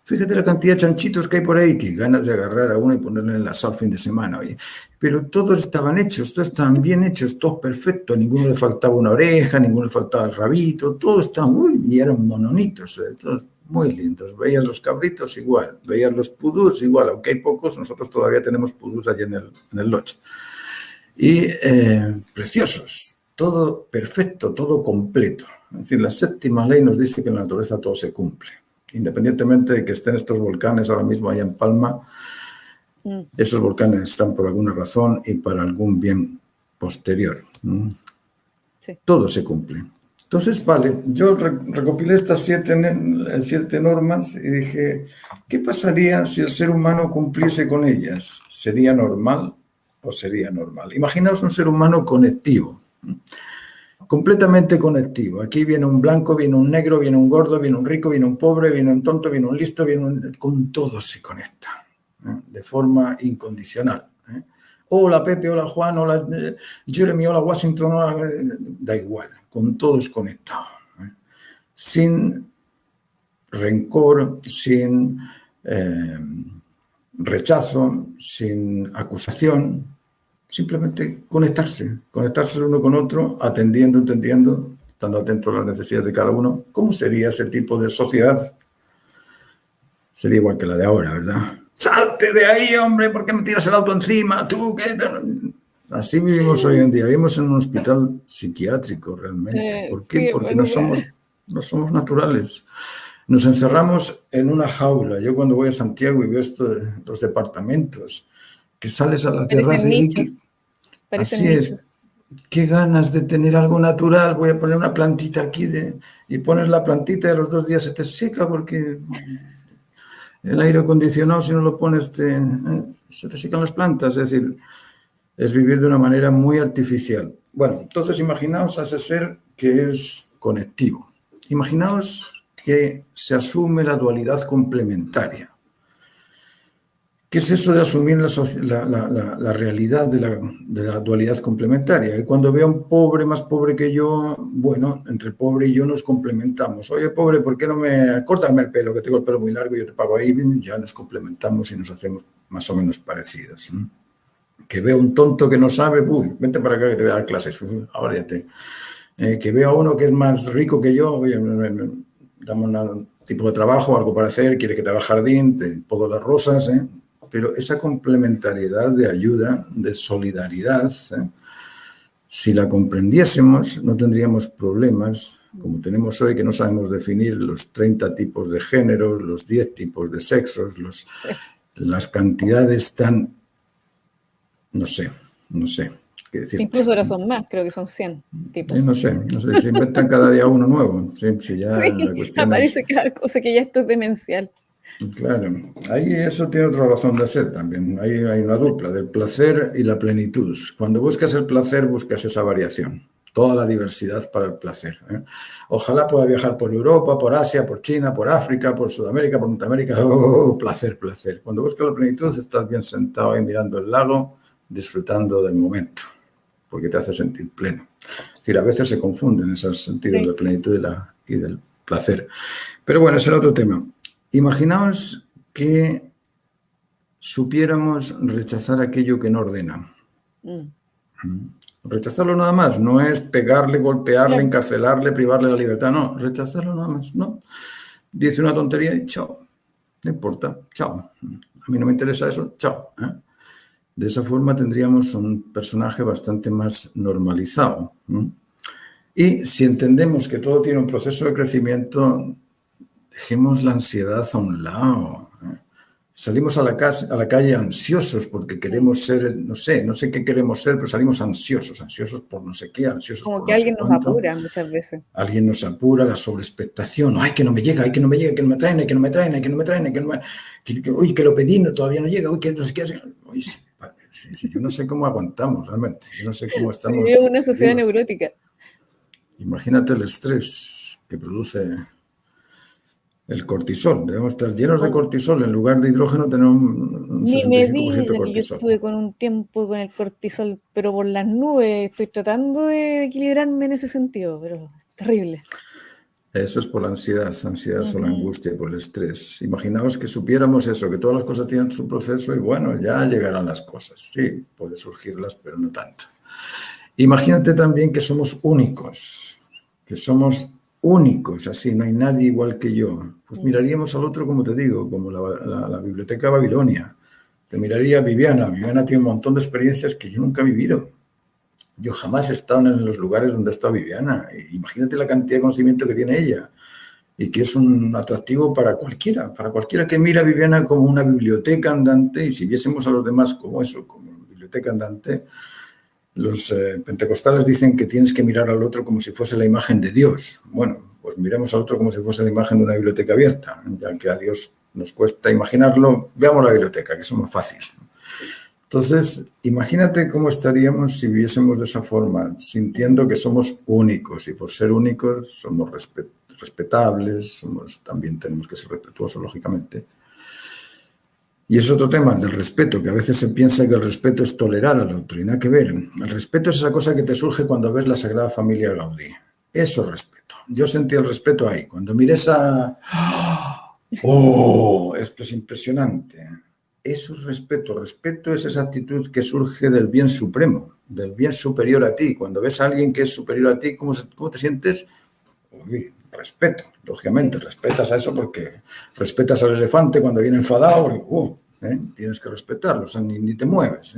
fíjate la cantidad de chanchitos que hay por ahí, que ganas de agarrar a uno y ponerle en la sal fin de semana. Oye. Pero todos estaban hechos, todos estaban bien hechos, todos perfectos, a ninguno le faltaba una oreja, a ninguno le faltaba el rabito, todos estaban, y eran mononitos, todos muy lindos. Veías los cabritos igual, veías los pudús igual, aunque hay pocos, nosotros todavía tenemos pudús allí en el lodge. Y preciosos, todo perfecto, todo completo. Es decir, la séptima ley nos dice que en la naturaleza todo se cumple. Independientemente de que estén estos volcanes ahora mismo allá en Palma, esos volcanes están por alguna razón y para algún bien posterior. Sí. Todo se cumple. Entonces, vale, yo recopilé estas siete normas y dije, ¿qué pasaría si el ser humano cumpliese con ellas? ¿Sería normal o sería normal? Imaginaos un ser humano conectivo, completamente conectivo. Aquí viene un blanco, viene un negro, viene un gordo, viene un rico, viene un pobre, viene un tonto, viene un listo, con todos se conecta, de forma incondicional. Hola Pepe, hola Juan, hola Jeremy, hola Washington, hola, da igual, con todos conectados. Sin rencor, sin rechazo, sin acusación, simplemente conectarse el uno con otro, atendiendo, entendiendo, estando atento a las necesidades de cada uno. ¿Cómo sería ese tipo de sociedad? Sería igual que la de ahora, ¿verdad? ¡Salte de ahí, hombre! ¿Por qué me tiras el auto encima? ¿Tú qué? Así vivimos hoy en día. Vivimos en un hospital psiquiátrico realmente. ¿Por qué? Sí, porque no somos naturales. Nos encerramos en una jaula. Yo cuando voy a Santiago y veo esto de los departamentos, que sales a la terraza y así es. Qué ganas de tener algo natural. Voy a poner una plantita aquí y pones la plantita y a los 2 días se te seca porque el aire acondicionado, si no lo pones, se te secan las plantas. Es decir, es vivir de una manera muy artificial. Bueno, entonces imaginaos a ese ser que es conectivo. Imaginaos que se asume la dualidad complementaria. ¿Qué es eso de asumir la realidad de la dualidad complementaria? Y cuando veo a un pobre más pobre que yo, bueno, entre el pobre y yo nos complementamos. Oye, pobre, ¿por qué no me córtame el pelo? Que tengo el pelo muy largo y yo te pago ahí. Ya nos complementamos y nos hacemos más o menos parecidos. Que veo a un tonto que no sabe, vente para acá que te voy a dar clases. Ahora ya te... que veo a uno que es más rico que yo, oye, dame un tipo de trabajo, algo para hacer, quiere que te haga el jardín, te pongo las rosas, pero esa complementariedad de ayuda, de solidaridad, si la comprendiésemos, no tendríamos problemas, como tenemos hoy, que no sabemos definir los 30 tipos de géneros, los 10 tipos de sexos, las cantidades tan... No sé. Qué decirte. Incluso ahora son más, creo que son 100 tipos. No sé, se inventan cada día uno nuevo. Sí, ya la cuestión parece que es cosa que ya esto es demencial. Claro, ahí eso tiene otra razón de ser también. Ahí hay una dupla, del placer y la plenitud. Cuando buscas el placer, buscas esa variación, toda la diversidad para el placer. Ojalá pueda viajar por Europa, por Asia, por China, por África, por Sudamérica, por Norteamérica. ¡Oh, placer! Cuando buscas la plenitud, estás bien sentado ahí mirando el lago, disfrutando del momento, porque te hace sentir pleno. Es decir, a veces se confunden esos sentidos de plenitud y del placer. Pero bueno, ese es otro tema. Imaginaos que supiéramos rechazar aquello que no ordena. Rechazarlo nada más, no es pegarle, golpearle, encarcelarle, privarle la libertad, no, rechazarlo nada más, no. Dice una tontería y chao, no importa, chao. a mí no me interesa eso, chao. De esa forma tendríamos un personaje bastante más normalizado. Y si entendemos que todo tiene un proceso de crecimiento, dejemos la ansiedad a un lado. Salimos a la calle ansiosos porque queremos ser, no sé qué queremos ser, pero salimos ansiosos por no sé qué, ansiosos Como por que no sé alguien nos cuánto. apura muchas veces. Alguien nos apura, la sobreexpectación. Ay, que no me llega, que no me llega, que no me traen, que no me traen, que no me traen, uy, que lo pedí, no, todavía no llega, uy, que no sé qué. Uy, sí, yo no sé cómo aguantamos realmente, yo no sé cómo Sí, estamos es una sociedad vivos. neurótica. Imagínate el estrés que produce el cortisol. Debemos estar llenos de cortisol. En lugar de hidrógeno tenemos un Ni me 65% de diga que yo cortisol. estuve con un tiempo con el cortisol, pero por las nubes. Estoy tratando de equilibrarme en ese sentido, pero terrible. Eso es por la ansiedad o la angustia, por el estrés. Imaginaos que supiéramos eso, que todas las cosas tienen su proceso y bueno, ya llegarán las cosas. Sí, puede surgirlas, pero no tanto. Imagínate también que somos únicos, así, no hay nadie igual que yo. Pues miraríamos al otro, como te digo, como la Biblioteca Babilonia. Te miraría Viviana. Viviana tiene un montón de experiencias que yo nunca he vivido. Yo jamás he estado en los lugares donde ha estado Viviana. Imagínate la cantidad de conocimiento que tiene ella y que es un atractivo para cualquiera que mira a Viviana como una biblioteca andante, y si viésemos a los demás como eso, como una biblioteca andante, los pentecostales dicen que tienes que mirar al otro como si fuese la imagen de Dios. Bueno, pues miremos al otro como si fuese la imagen de una biblioteca abierta, ya que a Dios nos cuesta imaginarlo, veamos la biblioteca, que es más fácil. Entonces, imagínate cómo estaríamos si viviésemos de esa forma, sintiendo que somos únicos y por ser únicos somos respetables, también tenemos que ser respetuosos, lógicamente. Y es otro tema, del respeto, que a veces se piensa que el respeto es tolerar al otro y nada que ver. El respeto es esa cosa que te surge cuando ves la Sagrada Familia Gaudí. Eso es respeto. Yo sentí el respeto ahí. Cuando miré esa... ¡Oh! Esto es impresionante. Eso es respeto. Respeto es esa actitud que surge del bien supremo, del bien superior a ti. Cuando ves a alguien que es superior a ti, ¿cómo te sientes? Uy, respeto, lógicamente. Sí. Respetas a eso porque respetas al elefante cuando viene enfadado, porque tienes que respetarlo, o sea, ni te mueves.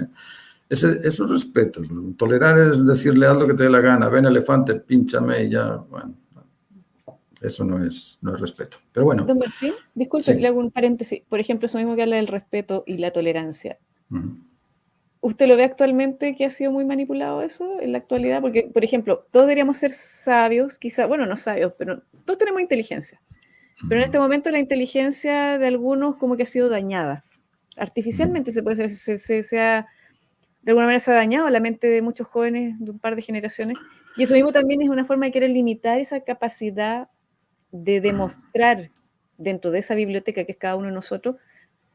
Eso es respeto. Tolerar es decirle haz lo que te dé la gana. Ven, elefante, pínchame y ya, bueno. Eso no es respeto. Pero bueno. Don Martín, disculpe, sí. Le hago un paréntesis. Por ejemplo, eso mismo que habla del respeto y la tolerancia. ¿Usted lo ve actualmente que ha sido muy manipulado eso en la actualidad? Porque, por ejemplo, todos deberíamos ser sabios, quizá, bueno, no sabios, pero todos tenemos inteligencia. Pero en este momento la inteligencia de algunos como que ha sido dañada. Artificialmente se puede ser, de alguna manera se ha dañado la mente de muchos jóvenes de un par de generaciones. Y eso mismo también es una forma de querer limitar esa capacidad de demostrar dentro de esa biblioteca que es cada uno de nosotros,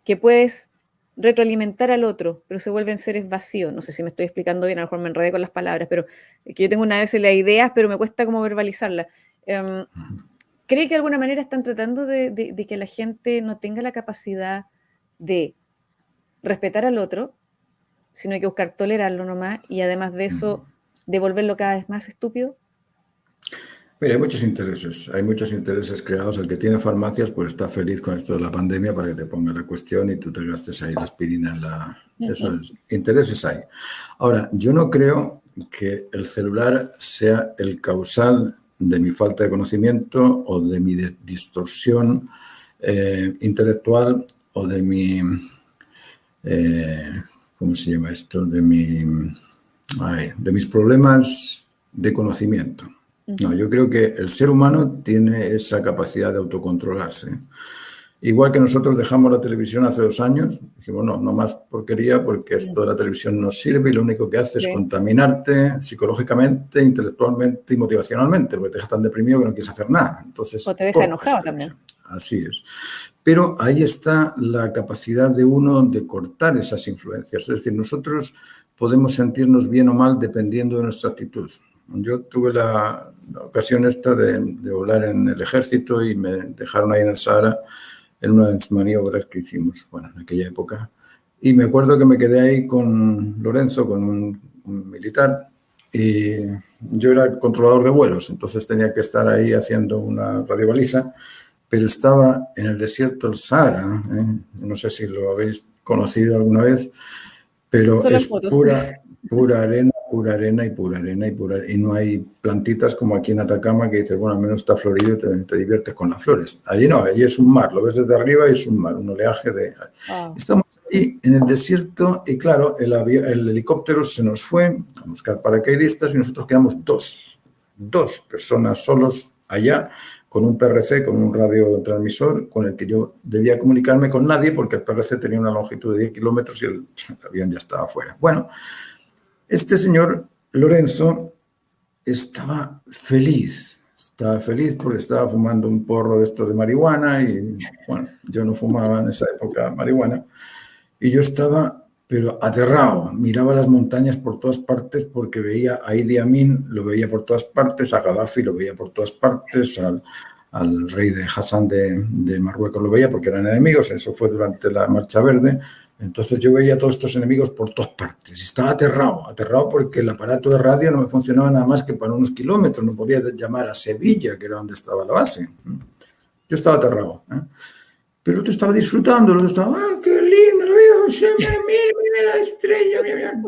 que puedes retroalimentar al otro, pero se vuelven seres vacíos. No sé si me estoy explicando bien, a lo mejor me enredé con las palabras, pero es que yo tengo una vez las ideas, pero me cuesta como verbalizarlas. ¿Cree que de alguna manera están tratando de que la gente no tenga la capacidad de respetar al otro, sino que buscar tolerarlo nomás, y además de eso, devolverlo cada vez más estúpido? Mira, hay muchos intereses creados. El que tiene farmacias pues está feliz con esto de la pandemia para que te ponga la cuestión y tú te gastes ahí la aspirina Esos intereses hay. Ahora, yo no creo que el celular sea el causal de mi falta de conocimiento o de mi distorsión intelectual o de mi... ¿cómo se llama esto? De mis problemas de conocimiento. No, yo creo que el ser humano tiene esa capacidad de autocontrolarse. Igual que nosotros dejamos la televisión hace 2 años, dijimos, no más porquería porque esto de la televisión no sirve y lo único que hace es contaminarte psicológicamente, intelectualmente y motivacionalmente, porque te deja tan deprimido que no quieres hacer nada. Entonces, o te deja enojado también. Así es. Pero ahí está la capacidad de uno de cortar esas influencias. Es decir, nosotros podemos sentirnos bien o mal dependiendo de nuestra actitud. Yo tuve la ocasión esta de volar en el ejército y me dejaron ahí en el Sahara en una de las maniobras que hicimos, bueno, en aquella época. Y me acuerdo que me quedé ahí con Lorenzo, con un militar, y yo era el controlador de vuelos, entonces tenía que estar ahí haciendo una radiobaliza, pero estaba en el desierto del Sahara, no sé si lo habéis conocido alguna vez, pero Solo en es fotos. pura arena y pura arena y no hay plantitas como aquí en Atacama que dices, bueno, al menos está florido y te diviertes con las flores. Allí no, allí es un mar, lo ves desde arriba y es un mar, un oleaje de... Wow. Estamos allí en el desierto y claro, el helicóptero se nos fue a buscar paracaidistas y nosotros quedamos dos personas solos allá con un PRC, con un radiotransmisor con el que yo debía comunicarme con nadie porque el PRC tenía una longitud de 10 kilómetros y el avión ya estaba fuera. Bueno, este señor Lorenzo estaba feliz porque estaba fumando un porro de estos de marihuana y, bueno, yo no fumaba en esa época marihuana y yo estaba, pero aterrado, miraba las montañas por todas partes porque veía a Idi Amin, lo veía por todas partes, a Gaddafi lo veía por todas partes, al rey de Hassan de Marruecos lo veía porque eran enemigos, eso fue durante la Marcha Verde. Entonces yo veía a todos estos enemigos por todas partes y estaba aterrado porque el aparato de radio no me funcionaba nada más que para unos kilómetros, no podía llamar a Sevilla, que era donde estaba la base. Yo estaba aterrado, pero el otro estaba disfrutando, el otro estaba, qué lindo, lo veo, mira la estrella, mira.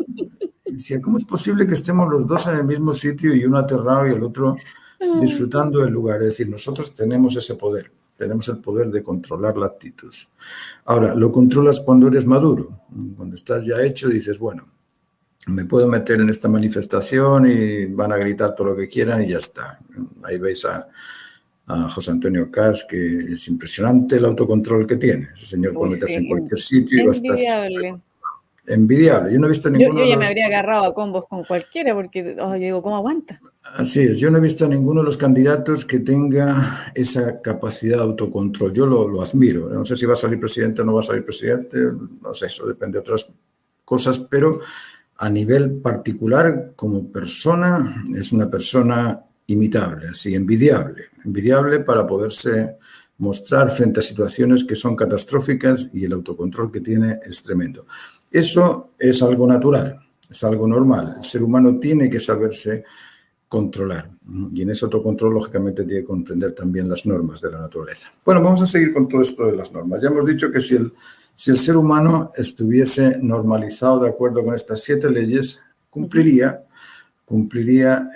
Y decía, ¿cómo es posible que estemos los dos en el mismo sitio y uno aterrado y el otro disfrutando del lugar? Es decir, nosotros tenemos ese poder, tenemos el poder de controlar la actitud. Ahora, lo controlas cuando eres maduro, cuando estás ya hecho, dices, bueno, me puedo meter en esta manifestación y van a gritar todo lo que quieran y ya está. Ahí veis a José Antonio Caz, que es impresionante el autocontrol que tiene. Ese señor puede Uy, meterse sí, en cualquier sitio y va a estar envidiable. envidiable. Yo no he visto ninguno Yo de ya me los... habría agarrado a combos con cualquiera porque, yo digo, ¿cómo aguanta? Así es, yo no he visto a ninguno de los candidatos que tenga esa capacidad de autocontrol. Yo lo admiro. No sé si va a salir presidente o no va a salir presidente, no sé, eso depende de otras cosas, pero a nivel particular, como persona, es una persona imitable, así, envidiable para poderse mostrar frente a situaciones que son catastróficas y el autocontrol que tiene es tremendo. Eso es algo natural, es algo normal. El ser humano tiene que saberse controlar y en ese autocontrol, lógicamente, tiene que comprender también las normas de la naturaleza. Bueno, vamos a seguir con todo esto de las normas. Ya hemos dicho que si el ser humano estuviese normalizado de acuerdo con estas 7 leyes, cumpliría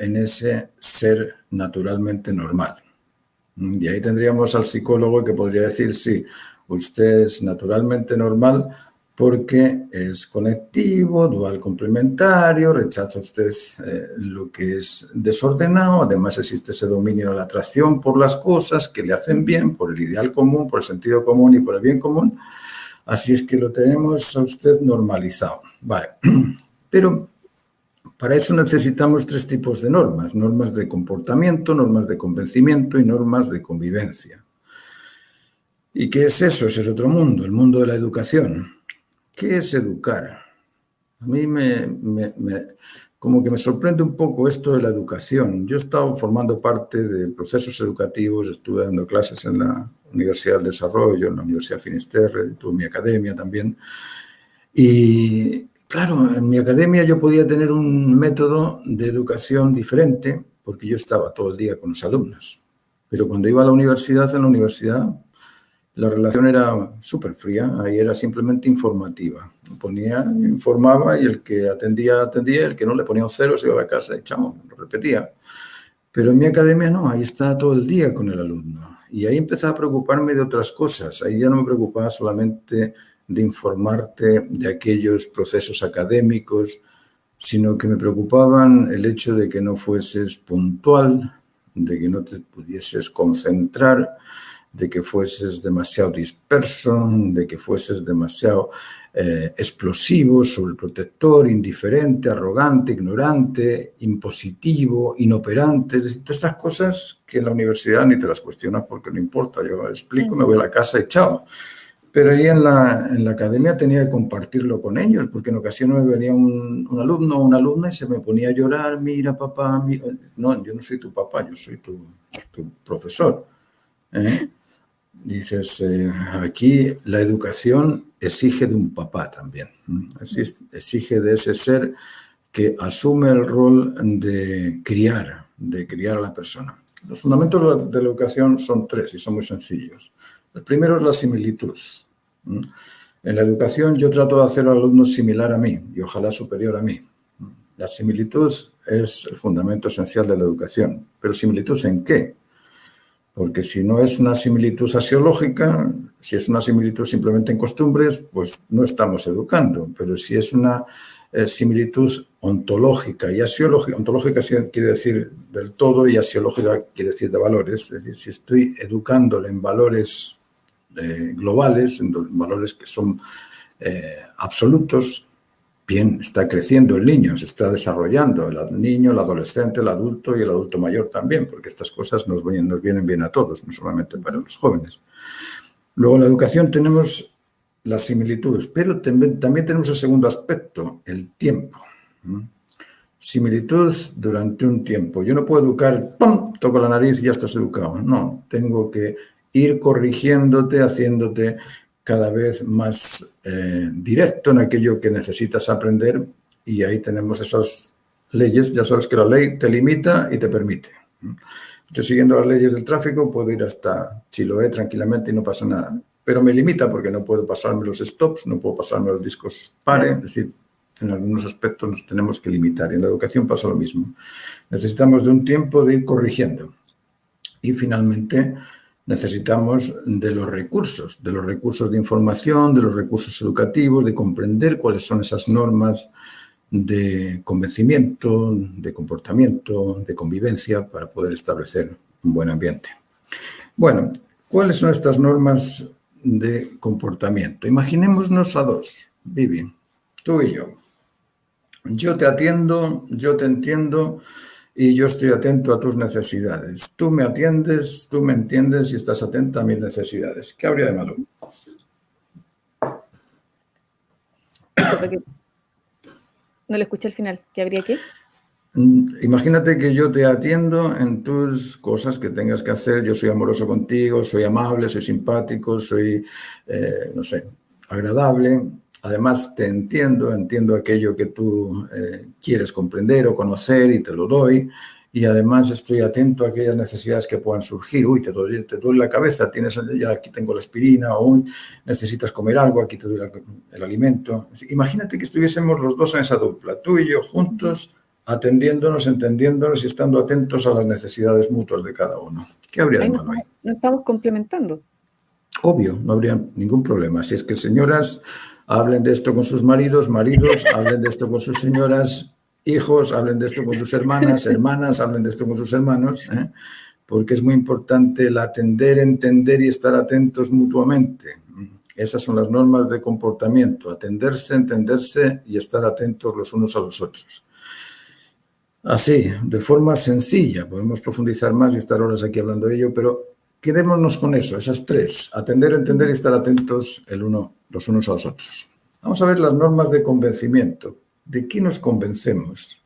en ese ser naturalmente normal. Y ahí tendríamos al psicólogo que podría decir, sí, usted es naturalmente normal porque es conectivo, dual complementario, rechaza usted lo que es desordenado, además existe ese dominio de la atracción por las cosas que le hacen bien, por el ideal común, por el sentido común y por el bien común. Así es que lo tenemos a usted normalizado. Vale, pero para eso necesitamos 3 tipos de normas. Normas de comportamiento, normas de convencimiento y normas de convivencia. ¿Y qué es eso? Ese es otro mundo, el mundo de la educación. ¿Qué es educar? A mí como que me sorprende un poco esto de la educación. Yo he estado formando parte de procesos educativos, estuve dando clases en la Universidad del Desarrollo, en la Universidad Finisterre, tuve mi academia también. Y claro, en mi academia yo podía tener un método de educación diferente porque yo estaba todo el día con los alumnos. Pero cuando iba a la universidad, en la universidad la relación era súper fría, ahí era simplemente informativa. Informaba y el que atendía, el que no le ponía un 0 se iba a la casa y chao, lo repetía. Pero en mi academia no, ahí estaba todo el día con el alumno. Y ahí empezaba a preocuparme de otras cosas. Ahí ya no me preocupaba solamente de informarte de aquellos procesos académicos, sino que me preocupaban el hecho de que no fueses puntual, de que no te pudieses concentrar, de que fueses demasiado disperso, de que fueses demasiado explosivo, sobreprotector, indiferente, arrogante, ignorante, impositivo, inoperante. Es decir, todas estas cosas que en la universidad ni te las cuestionas porque no importa. Yo explico, me voy a la casa y chao. Pero ahí en la academia tenía que compartirlo con ellos, porque en ocasiones me venía un alumno o una alumna y se me ponía a llorar, mira papá, mira. No, yo no soy tu papá, yo soy tu profesor. Dices, aquí la educación exige de un papá también, exige de ese ser que asume el rol de criar a la persona. Los fundamentos de la educación son tres y son muy sencillos. El primero es la similitud. En la educación yo trato de hacer al alumno similar a mí y ojalá superior a mí. La similitud es el fundamento esencial de la educación. ¿Pero similitud en qué? Porque si no es una similitud asiológica, si es una similitud simplemente en costumbres, pues no estamos educando. Pero si es una similitud ontológica y asiológica, ontológica quiere decir del todo y asiológica quiere decir de valores, es decir, si estoy educándole en valores globales, en valores que son absolutos, bien, está creciendo el niño, se está desarrollando el niño, el adolescente, el adulto y el adulto mayor también, porque estas cosas nos vienen bien a todos, no solamente para los jóvenes. Luego en la educación tenemos las similitudes, pero también tenemos el segundo aspecto, el tiempo. Similitud durante un tiempo. Yo no puedo educar, ¡pum!, toco la nariz y ya estás educado. No, tengo que ir corrigiéndote, haciéndote cada vez más directo en aquello que necesitas aprender, y ahí tenemos esas leyes. Ya sabes que la ley te limita y te permite. Yo, siguiendo las leyes del tráfico, puedo ir hasta Chiloé tranquilamente y no pasa nada, pero me limita porque no puedo pasarme los stops, no puedo pasarme los discos pare, es decir, en algunos aspectos nos tenemos que limitar, y en la educación pasa lo mismo. Necesitamos de un tiempo de ir corrigiendo, y finalmente necesitamos de los recursos de información, de los recursos educativos, de comprender cuáles son esas normas de convencimiento, de comportamiento, de convivencia, para poder establecer un buen ambiente. Bueno, ¿cuáles son estas normas de comportamiento? Imaginémonos a dos, Vivi, tú y yo. Yo te atiendo, yo te entiendo y yo estoy atento a tus necesidades. Tú me atiendes, tú me entiendes y estás atenta a mis necesidades. ¿Qué habría de malo? No lo escuché al final. ¿Qué habría qué? Imagínate que yo te atiendo en tus cosas que tengas que hacer. Yo soy amoroso contigo, soy amable, soy simpático, soy, no sé, agradable. Además, te entiendo aquello que tú quieres comprender o conocer y te lo doy. Y además estoy atento a aquellas necesidades que puedan surgir. Uy, te duele la cabeza, ya aquí tengo la aspirina, o necesitas comer algo, aquí te doy el alimento. Imagínate que estuviésemos los dos en esa dupla, tú y yo juntos, atendiéndonos, entendiéndonos y estando atentos a las necesidades mutuas de cada uno. ¿Qué habría de malo ahí? No estamos complementando. Obvio, no habría ningún problema. Si es que señoras hablen de esto con sus maridos, maridos hablen de esto con sus señoras, hijos hablen de esto con sus hermanas, hermanas hablen de esto con sus hermanos, porque es muy importante el atender, entender y estar atentos mutuamente. Esas son las normas de comportamiento, atenderse, entenderse y estar atentos los unos a los otros. Así, de forma sencilla, podemos profundizar más y estar horas aquí hablando de ello, pero quedémonos con eso, esas tres: atender, entender y estar atentos los unos a los otros. Vamos a ver las normas de convencimiento. ¿De qué nos convencemos?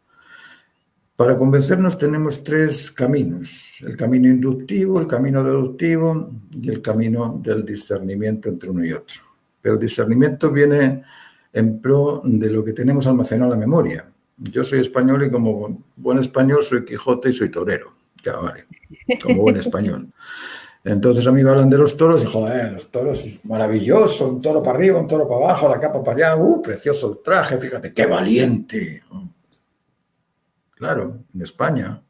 Para convencernos tenemos tres caminos: el camino inductivo, el camino deductivo y el camino del discernimiento entre uno y otro. Pero el discernimiento viene en pro de lo que tenemos almacenado en la memoria. Yo soy español y como buen español soy Quijote y soy torero. Ya vale, como buen español. Entonces a mí me hablan de los toros y, joder, los toros es maravilloso, un toro para arriba, un toro para abajo, la capa para allá, precioso el traje, fíjate, qué valiente. Claro, en España.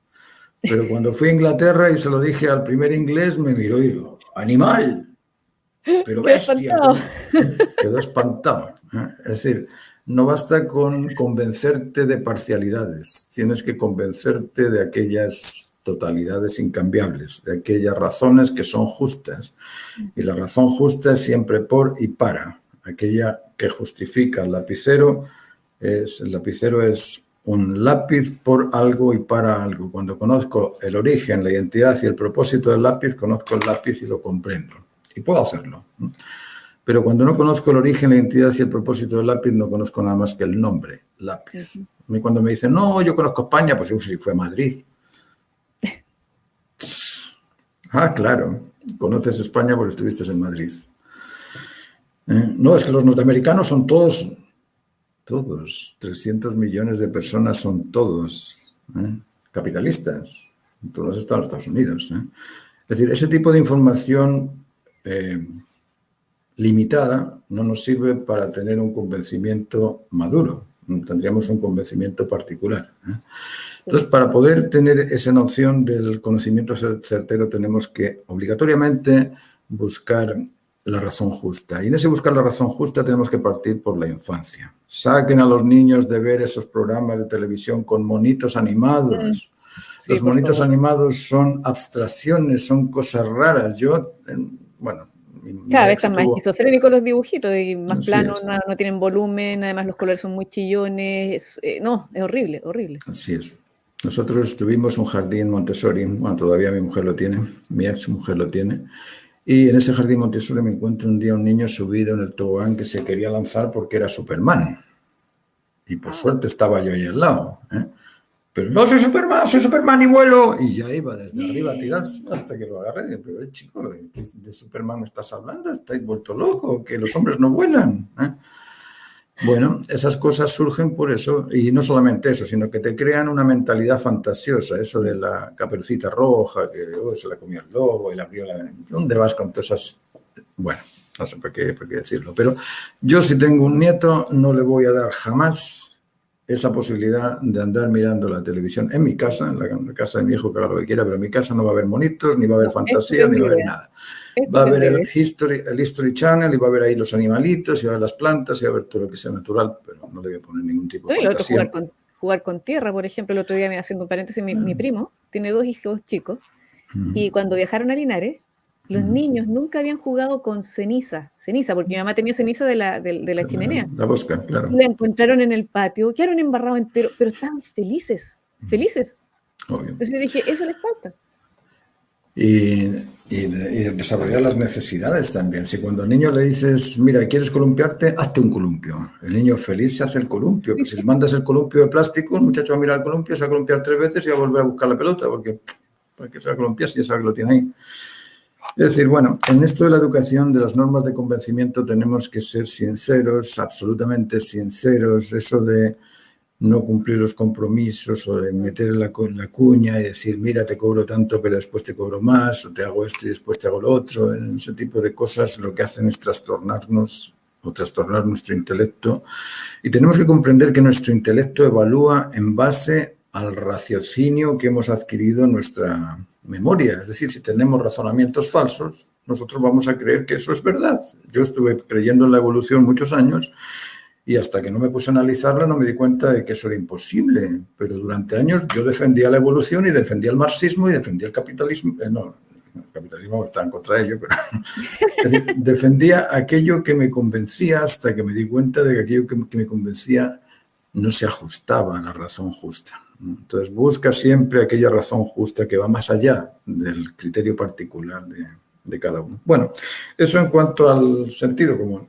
Pero cuando fui a Inglaterra y se lo dije al primer inglés, me miró y dijo, animal, pero bestia. Quedó espantado. Es decir, no basta con convencerte de parcialidades, tienes que convencerte de aquellas totalidades incambiables, de aquellas razones que son justas. Y la razón justa es siempre por y para. Aquella que justifica el lapicero es un lápiz por algo y para algo. Cuando conozco el origen, la identidad y el propósito del lápiz, conozco el lápiz y lo comprendo. Y puedo hacerlo. Pero cuando no conozco el origen, la identidad y el propósito del lápiz, no conozco nada más que el nombre, lápiz. A mí cuando me dicen, no, yo conozco España, pues si fue a Madrid. Claro, conoces España porque estuviste en Madrid. No, es que los norteamericanos son todos, 300 millones de personas son todos capitalistas. Tú no has estado en Estados Unidos. Es decir, ese tipo de información limitada no nos sirve para tener un convencimiento maduro. Tendríamos un convencimiento particular. Entonces, para poder tener esa noción del conocimiento certero, tenemos que obligatoriamente buscar la razón justa. Y en ese buscar la razón justa tenemos que partir por la infancia. Saquen a los niños de ver esos programas de televisión con monitos animados. Sí, Los por monitos favor. animados son abstracciones, son cosas raras. Bueno, Cada mi vez ex están más tuvo... esquizofrénicos los dibujitos, y más Así planos, es. no tienen volumen, además los colores son muy chillones. No, es horrible, horrible. Así es. Nosotros tuvimos un jardín Montessori, bueno, todavía mi mujer lo tiene, mi ex mujer lo tiene, y en ese jardín Montessori me encuentro un día un niño subido en el tobogán que se quería lanzar porque era Superman. Y por suerte estaba yo ahí al lado. Pero no, soy Superman y vuelo. Y ya iba desde arriba a tirarse hasta que lo agarré. Pero, chico, ¿de Superman me estás hablando? ¿Estáis vuelto loco? ¿Que los hombres no vuelan? Bueno, esas cosas surgen por eso, y no solamente eso, sino que te crean una mentalidad fantasiosa, eso de la Caperucita Roja, que se la comió el lobo y la abrió la... ¿Dónde vas con todas esas...? Bueno, no sé por qué decirlo, pero yo si tengo un nieto no le voy a dar jamás esa posibilidad de andar mirando la televisión en mi casa, en la casa de mi hijo, que haga lo que quiera, pero en mi casa no va a haber monitos, ni va a haber fantasías, ni va a haber nada. Va a haber el History Channel y va a ver ahí los animalitos, y va a ver las plantas, y va a ver todo lo que sea natural, pero no le voy a poner ningún tipo de fantasía. El otro, jugar con tierra, por ejemplo. El otro día, haciendo un paréntesis, mi primo tiene 2 hijos chicos, y cuando viajaron a Linares, los niños nunca habían jugado con ceniza, porque mi mamá tenía ceniza de la chimenea. La bosca, claro. Y la encontraron en el patio, quedaron embarrados enteros, pero estaban felices. Obvio. Entonces yo dije, eso les falta. Y desarrollar las necesidades también. Si cuando al niño le dices, mira, ¿quieres columpiarte? Hazte un columpio. El niño feliz se hace el columpio. Pues si le mandas el columpio de plástico, el muchacho va a mirar el columpio, se va a columpiar 3 veces y va a volver a buscar la pelota, porque ¿para qué se va a columpiar si ya sabe que lo tiene ahí? Es decir, bueno, en esto de la educación, de las normas de convencimiento, tenemos que ser sinceros, absolutamente sinceros. Eso de no cumplir los compromisos o de meter la cuña y decir, mira, te cobro tanto, pero después te cobro más, o te hago esto y después te hago lo otro. Ese tipo de cosas lo que hacen es trastornarnos o trastornar nuestro intelecto. Y tenemos que comprender que nuestro intelecto evalúa en base al raciocinio que hemos adquirido en nuestra memoria. Es decir, si tenemos razonamientos falsos, nosotros vamos a creer que eso es verdad. Yo estuve creyendo en la evolución muchos años, y hasta que no me puse a analizarla no me di cuenta de que eso era imposible. Pero durante años yo defendía la evolución y defendía el marxismo y defendía el capitalismo. No, el capitalismo estaba en contra de ello, pero es decir, defendía aquello que me convencía hasta que me di cuenta de que aquello que me convencía no se ajustaba a la razón justa. Entonces busca siempre aquella razón justa que va más allá del criterio particular de cada uno. Bueno, eso en cuanto al sentido común.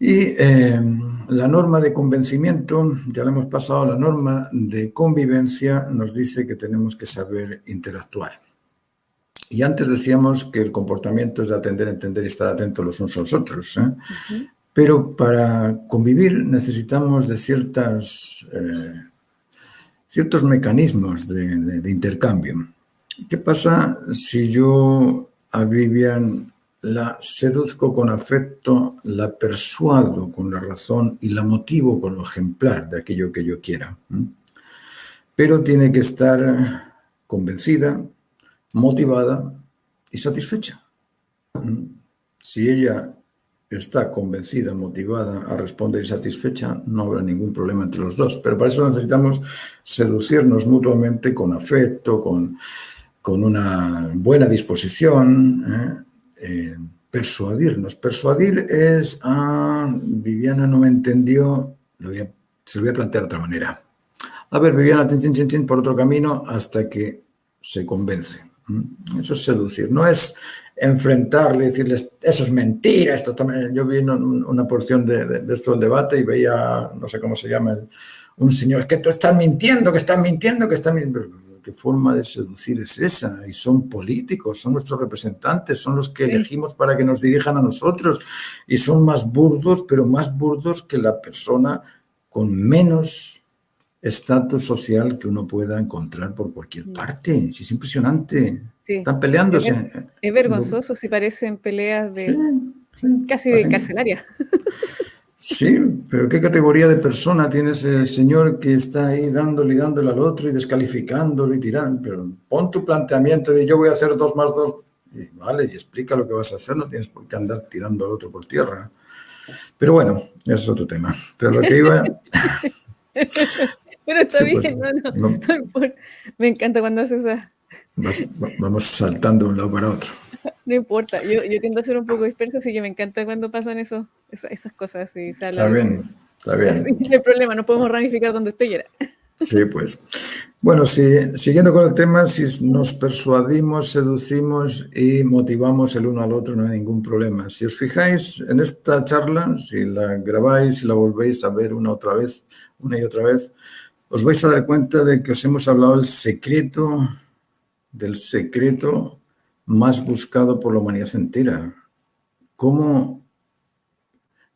Y la norma de convencimiento, ya la hemos pasado, la norma de convivencia nos dice que tenemos que saber interactuar. Y antes decíamos que el comportamiento es de atender, entender y estar atentos los unos a los otros. Pero para convivir necesitamos de ciertos mecanismos de intercambio. ¿Qué pasa si yo a Vivian la seduzco con afecto, la persuado con la razón y la motivo con lo ejemplar de aquello que yo quiera? Pero tiene que estar convencida, motivada y satisfecha. Si ella está convencida, motivada a responder y satisfecha, no habrá ningún problema entre los dos. Pero para eso necesitamos seducirnos mutuamente con afecto, con una buena disposición, persuadirnos. Persuadir es, Viviana no me entendió, se lo voy a plantear de otra manera. A ver, Viviana, por otro camino hasta que se convence. Eso es seducir, no es enfrentarle y decirles, eso es mentira, esto también. Yo vi una porción de esto del debate y veía, no sé cómo se llama, un señor, que tú estás mintiendo, que estás mintiendo. ¿Qué forma de seducir es esa? Y son políticos, son nuestros representantes, son los que elegimos para que nos dirijan a nosotros, y son más burdos, pero más burdos que la persona con menos estatus social que uno pueda encontrar por cualquier parte. Sí, es impresionante. Sí. Están peleándose. Es vergonzoso si parecen peleas Sí, sí, casi de carcelaria. Sí, pero ¿qué categoría de persona tiene ese señor que está ahí dándole y dándole al otro y descalificándole y tirando? Pero pon tu planteamiento de yo voy a hacer 2 más 2. Y vale, y explica lo que vas a hacer, no tienes por qué andar tirando al otro por tierra. Pero bueno, eso es otro tema. Pero lo que iba... Pero está Sí, bien, pues, no. Me encanta cuando haces esa... Vamos saltando de un lado para otro. No importa, yo tiendo a ser un poco dispersa, así que me encanta cuando pasan esas cosas y se habla Está de eso. bien, está bien. Así que no hay problema, nos podemos ramificar donde usted quiera. Sí, pues. Bueno, siguiendo con el tema, si nos persuadimos, seducimos y motivamos el uno al otro, no hay ningún problema. Si os fijáis en esta charla, si la grabáis y la volvéis a ver una y otra vez, os vais a dar cuenta de que os hemos hablado del secreto más buscado por la humanidad entera. Cómo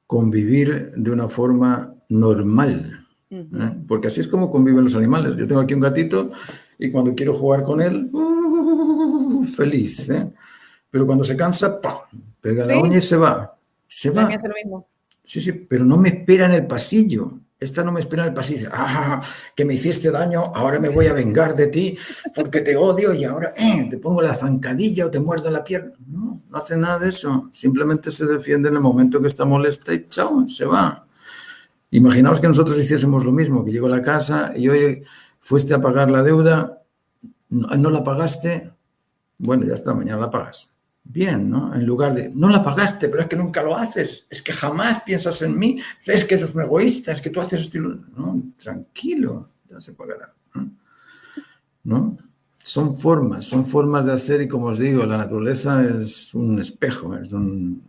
convivir de una forma normal. Porque así es como conviven los animales. Yo tengo aquí un gatito y cuando quiero jugar con él, feliz. Pero cuando se cansa, pega la uña y se va. Se La va. mía hace lo mismo. Sí, pero no me espera en el pasillo. Esta no me espera en el pasillo. Que me hiciste daño, ahora me voy a vengar de ti porque te odio y ahora te pongo la zancadilla o te muerdo la pierna. No hace nada de eso. Simplemente se defiende en el momento que está molesta y chao, se va. Imaginaos que nosotros hiciésemos lo mismo, que llego a la casa y oye, fuiste a pagar la deuda, no la pagaste, bueno, ya está, mañana la pagas. Bien, ¿no? En lugar de, no la pagaste, pero es que nunca lo haces, es que jamás piensas en mí, es que eres un egoísta, es que tú haces estilo... No, tranquilo, ya se pagará. ¿No? Son formas de hacer y como os digo, la naturaleza es un espejo, es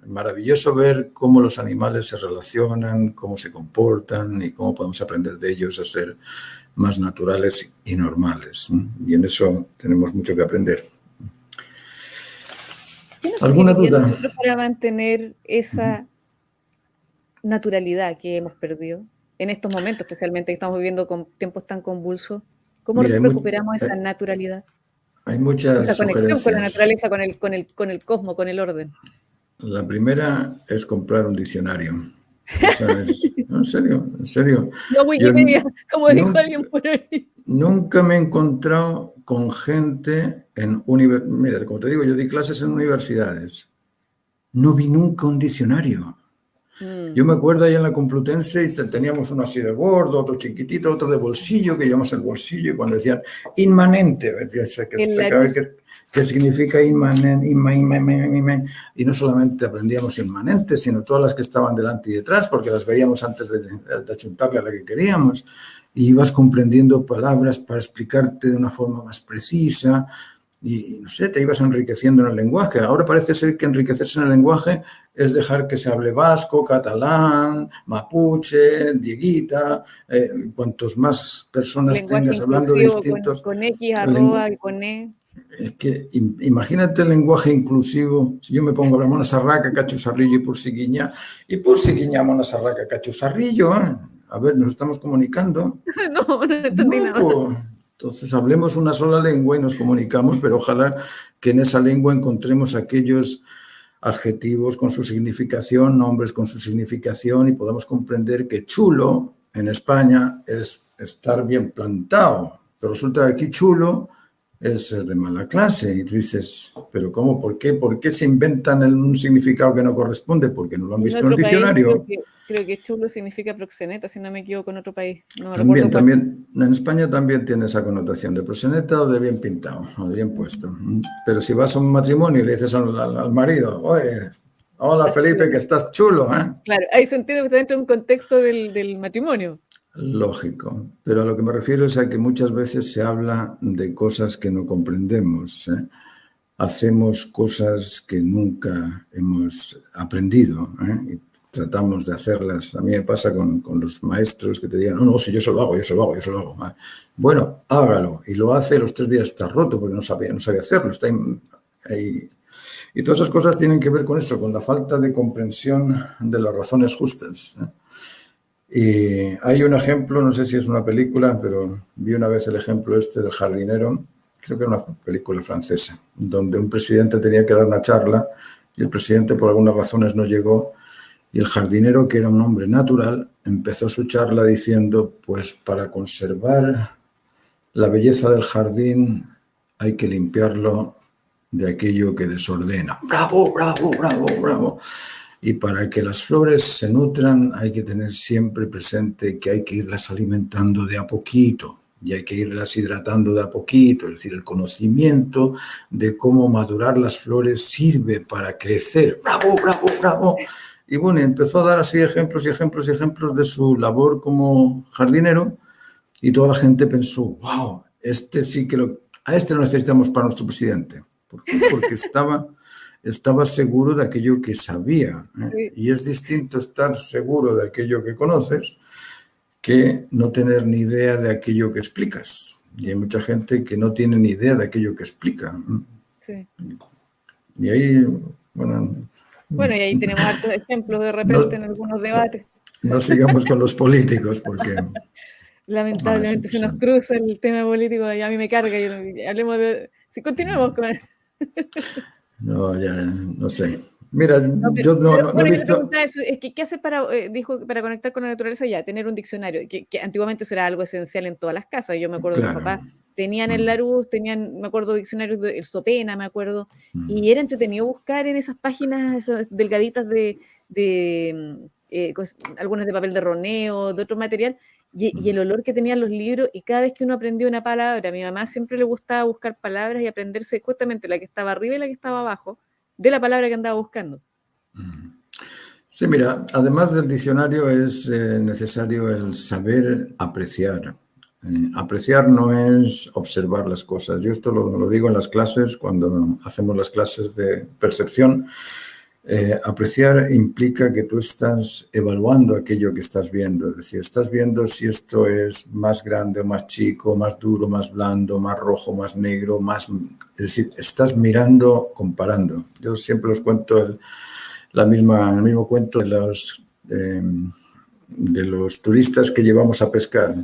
maravilloso ver cómo los animales se relacionan, cómo se comportan y cómo podemos aprender de ellos a ser más naturales y normales. Y en eso tenemos mucho que aprender. ¿Alguna duda? Para mantener esa naturalidad que hemos perdido en estos momentos, especialmente que estamos viviendo con tiempos tan convulsos, ¿cómo recuperamos esa naturalidad? Hay muchas esa conexión sugerencias. con la naturaleza, con el cosmos, con el orden. La primera es comprar un diccionario. Esa es, no, en serio. No Wikipedia, como dijo alguien por ahí. Nunca me he encontrado con gente en universidades. Mira, como te digo, yo di clases en universidades. No vi nunca un diccionario. Yo me acuerdo ahí en la Complutense y teníamos uno así de gordo, otro chiquitito, otro de bolsillo, que llamamos el bolsillo, y cuando decían inmanente, ¿qué significa inmanente? Y no solamente aprendíamos inmanente, sino todas las que estaban delante y detrás, porque las veíamos antes de achuntarle a la que queríamos, y ibas comprendiendo palabras para explicarte de una forma más precisa, y no sé, te ibas enriqueciendo en el lenguaje. Ahora parece ser que enriquecerse en el lenguaje es dejar que se hable vasco, catalán, mapuche, dieguita, cuantos más personas lenguaje tengas hablando distintos. Con X, arroba y con E. Es que imagínate el lenguaje inclusivo. Si yo me pongo a hablar monasarraca, cachusarrillo y pursiquiña mona sarraca, cachusarrillo, a ver, nos estamos comunicando. No entendí nada. Entonces, hablemos una sola lengua y nos comunicamos, pero ojalá que en esa lengua encontremos aquellos adjetivos con su significación, nombres con su significación y podamos comprender que chulo en España es estar bien plantado. Pero resulta que aquí chulo es de mala clase. Y tú dices, ¿pero cómo? ¿Por qué? ¿Por qué se inventan un significado que no corresponde? Porque no lo han visto en el diccionario. Creo que chulo significa proxeneta, si no me equivoco, en otro país. No también, en España también tiene esa connotación de proxeneta o de bien pintado, o de bien puesto. Pero si vas a un matrimonio y le dices al marido, oye, hola Felipe, que estás chulo, ¿eh? Claro, hay sentido que está dentro de un contexto del matrimonio. Lógico, pero a lo que me refiero es a que muchas veces se habla de cosas que no comprendemos, ¿eh? Hacemos cosas que nunca hemos aprendido, ¿eh? Y tratamos de hacerlas. A mí me pasa con los maestros que te digan, no, si yo se lo hago. ¿Eh? Bueno, hágalo. Y lo hace, los 3 días está roto porque no sabe hacerlo. Está ahí. Y todas esas cosas tienen que ver con eso, con la falta de comprensión de las razones justas, ¿eh? Y hay un ejemplo, no sé si es una película, pero vi una vez el ejemplo este del jardinero, creo que era una película francesa, donde un presidente tenía que dar una charla y el presidente por algunas razones no llegó y el jardinero, que era un hombre natural, empezó su charla diciendo, pues para conservar la belleza del jardín hay que limpiarlo de aquello que desordena. ¡Bravo, bravo, bravo, bravo! Y para que las flores se nutran hay que tener siempre presente que hay que irlas alimentando de a poquito y hay que irlas hidratando de a poquito. Es decir, el conocimiento de cómo madurar las flores sirve para crecer. ¡Bravo, bravo, bravo! Y bueno, empezó a dar así ejemplos y ejemplos y ejemplos de su labor como jardinero y toda la gente pensó, wow, este sí que a este lo necesitamos para nuestro presidente. ¿Por qué? Porque estaba seguro de aquello que sabía. Sí. Y es distinto estar seguro de aquello que conoces que no tener ni idea de aquello que explicas. Y hay mucha gente que no tiene ni idea de aquello que explica. Sí. Y ahí, bueno... Bueno, y ahí tenemos hartos ejemplos de repente No, en algunos debates. no sigamos con los políticos porque... Lamentablemente se nos cruza el tema político y a mí me carga. Y hablemos de... Si continuamos con... No, ya, no sé. Mira, No, yo no he bueno, yo le visto... preguntaba eso, es que, ¿qué hace para, dijo, para conectar con la naturaleza? Ya, tener un diccionario, que antiguamente eso era algo esencial en todas las casas. Yo me acuerdo que mis Claro. papás tenían el Larousse, tenían, me acuerdo, diccionarios del Sopena, me acuerdo, y era entretenido buscar en esas páginas esas delgaditas algunas de papel de roneo, de otro material, y el olor que tenían los libros, y cada vez que uno aprendía una palabra, a mi mamá siempre le gustaba buscar palabras y aprenderse justamente la que estaba arriba y la que estaba abajo, de la palabra que andaba buscando. Sí, mira, además del diccionario es necesario el saber apreciar. Apreciar no es observar las cosas. Yo esto lo digo en las clases, cuando hacemos las clases de percepción. Apreciar implica que tú estás evaluando aquello que estás viendo. Es decir, estás viendo si esto es más grande o más chico, más duro, más blando, más rojo, más negro, más... Es decir, estás mirando, comparando. Yo siempre os cuento el mismo cuento de los turistas que llevamos a pescar.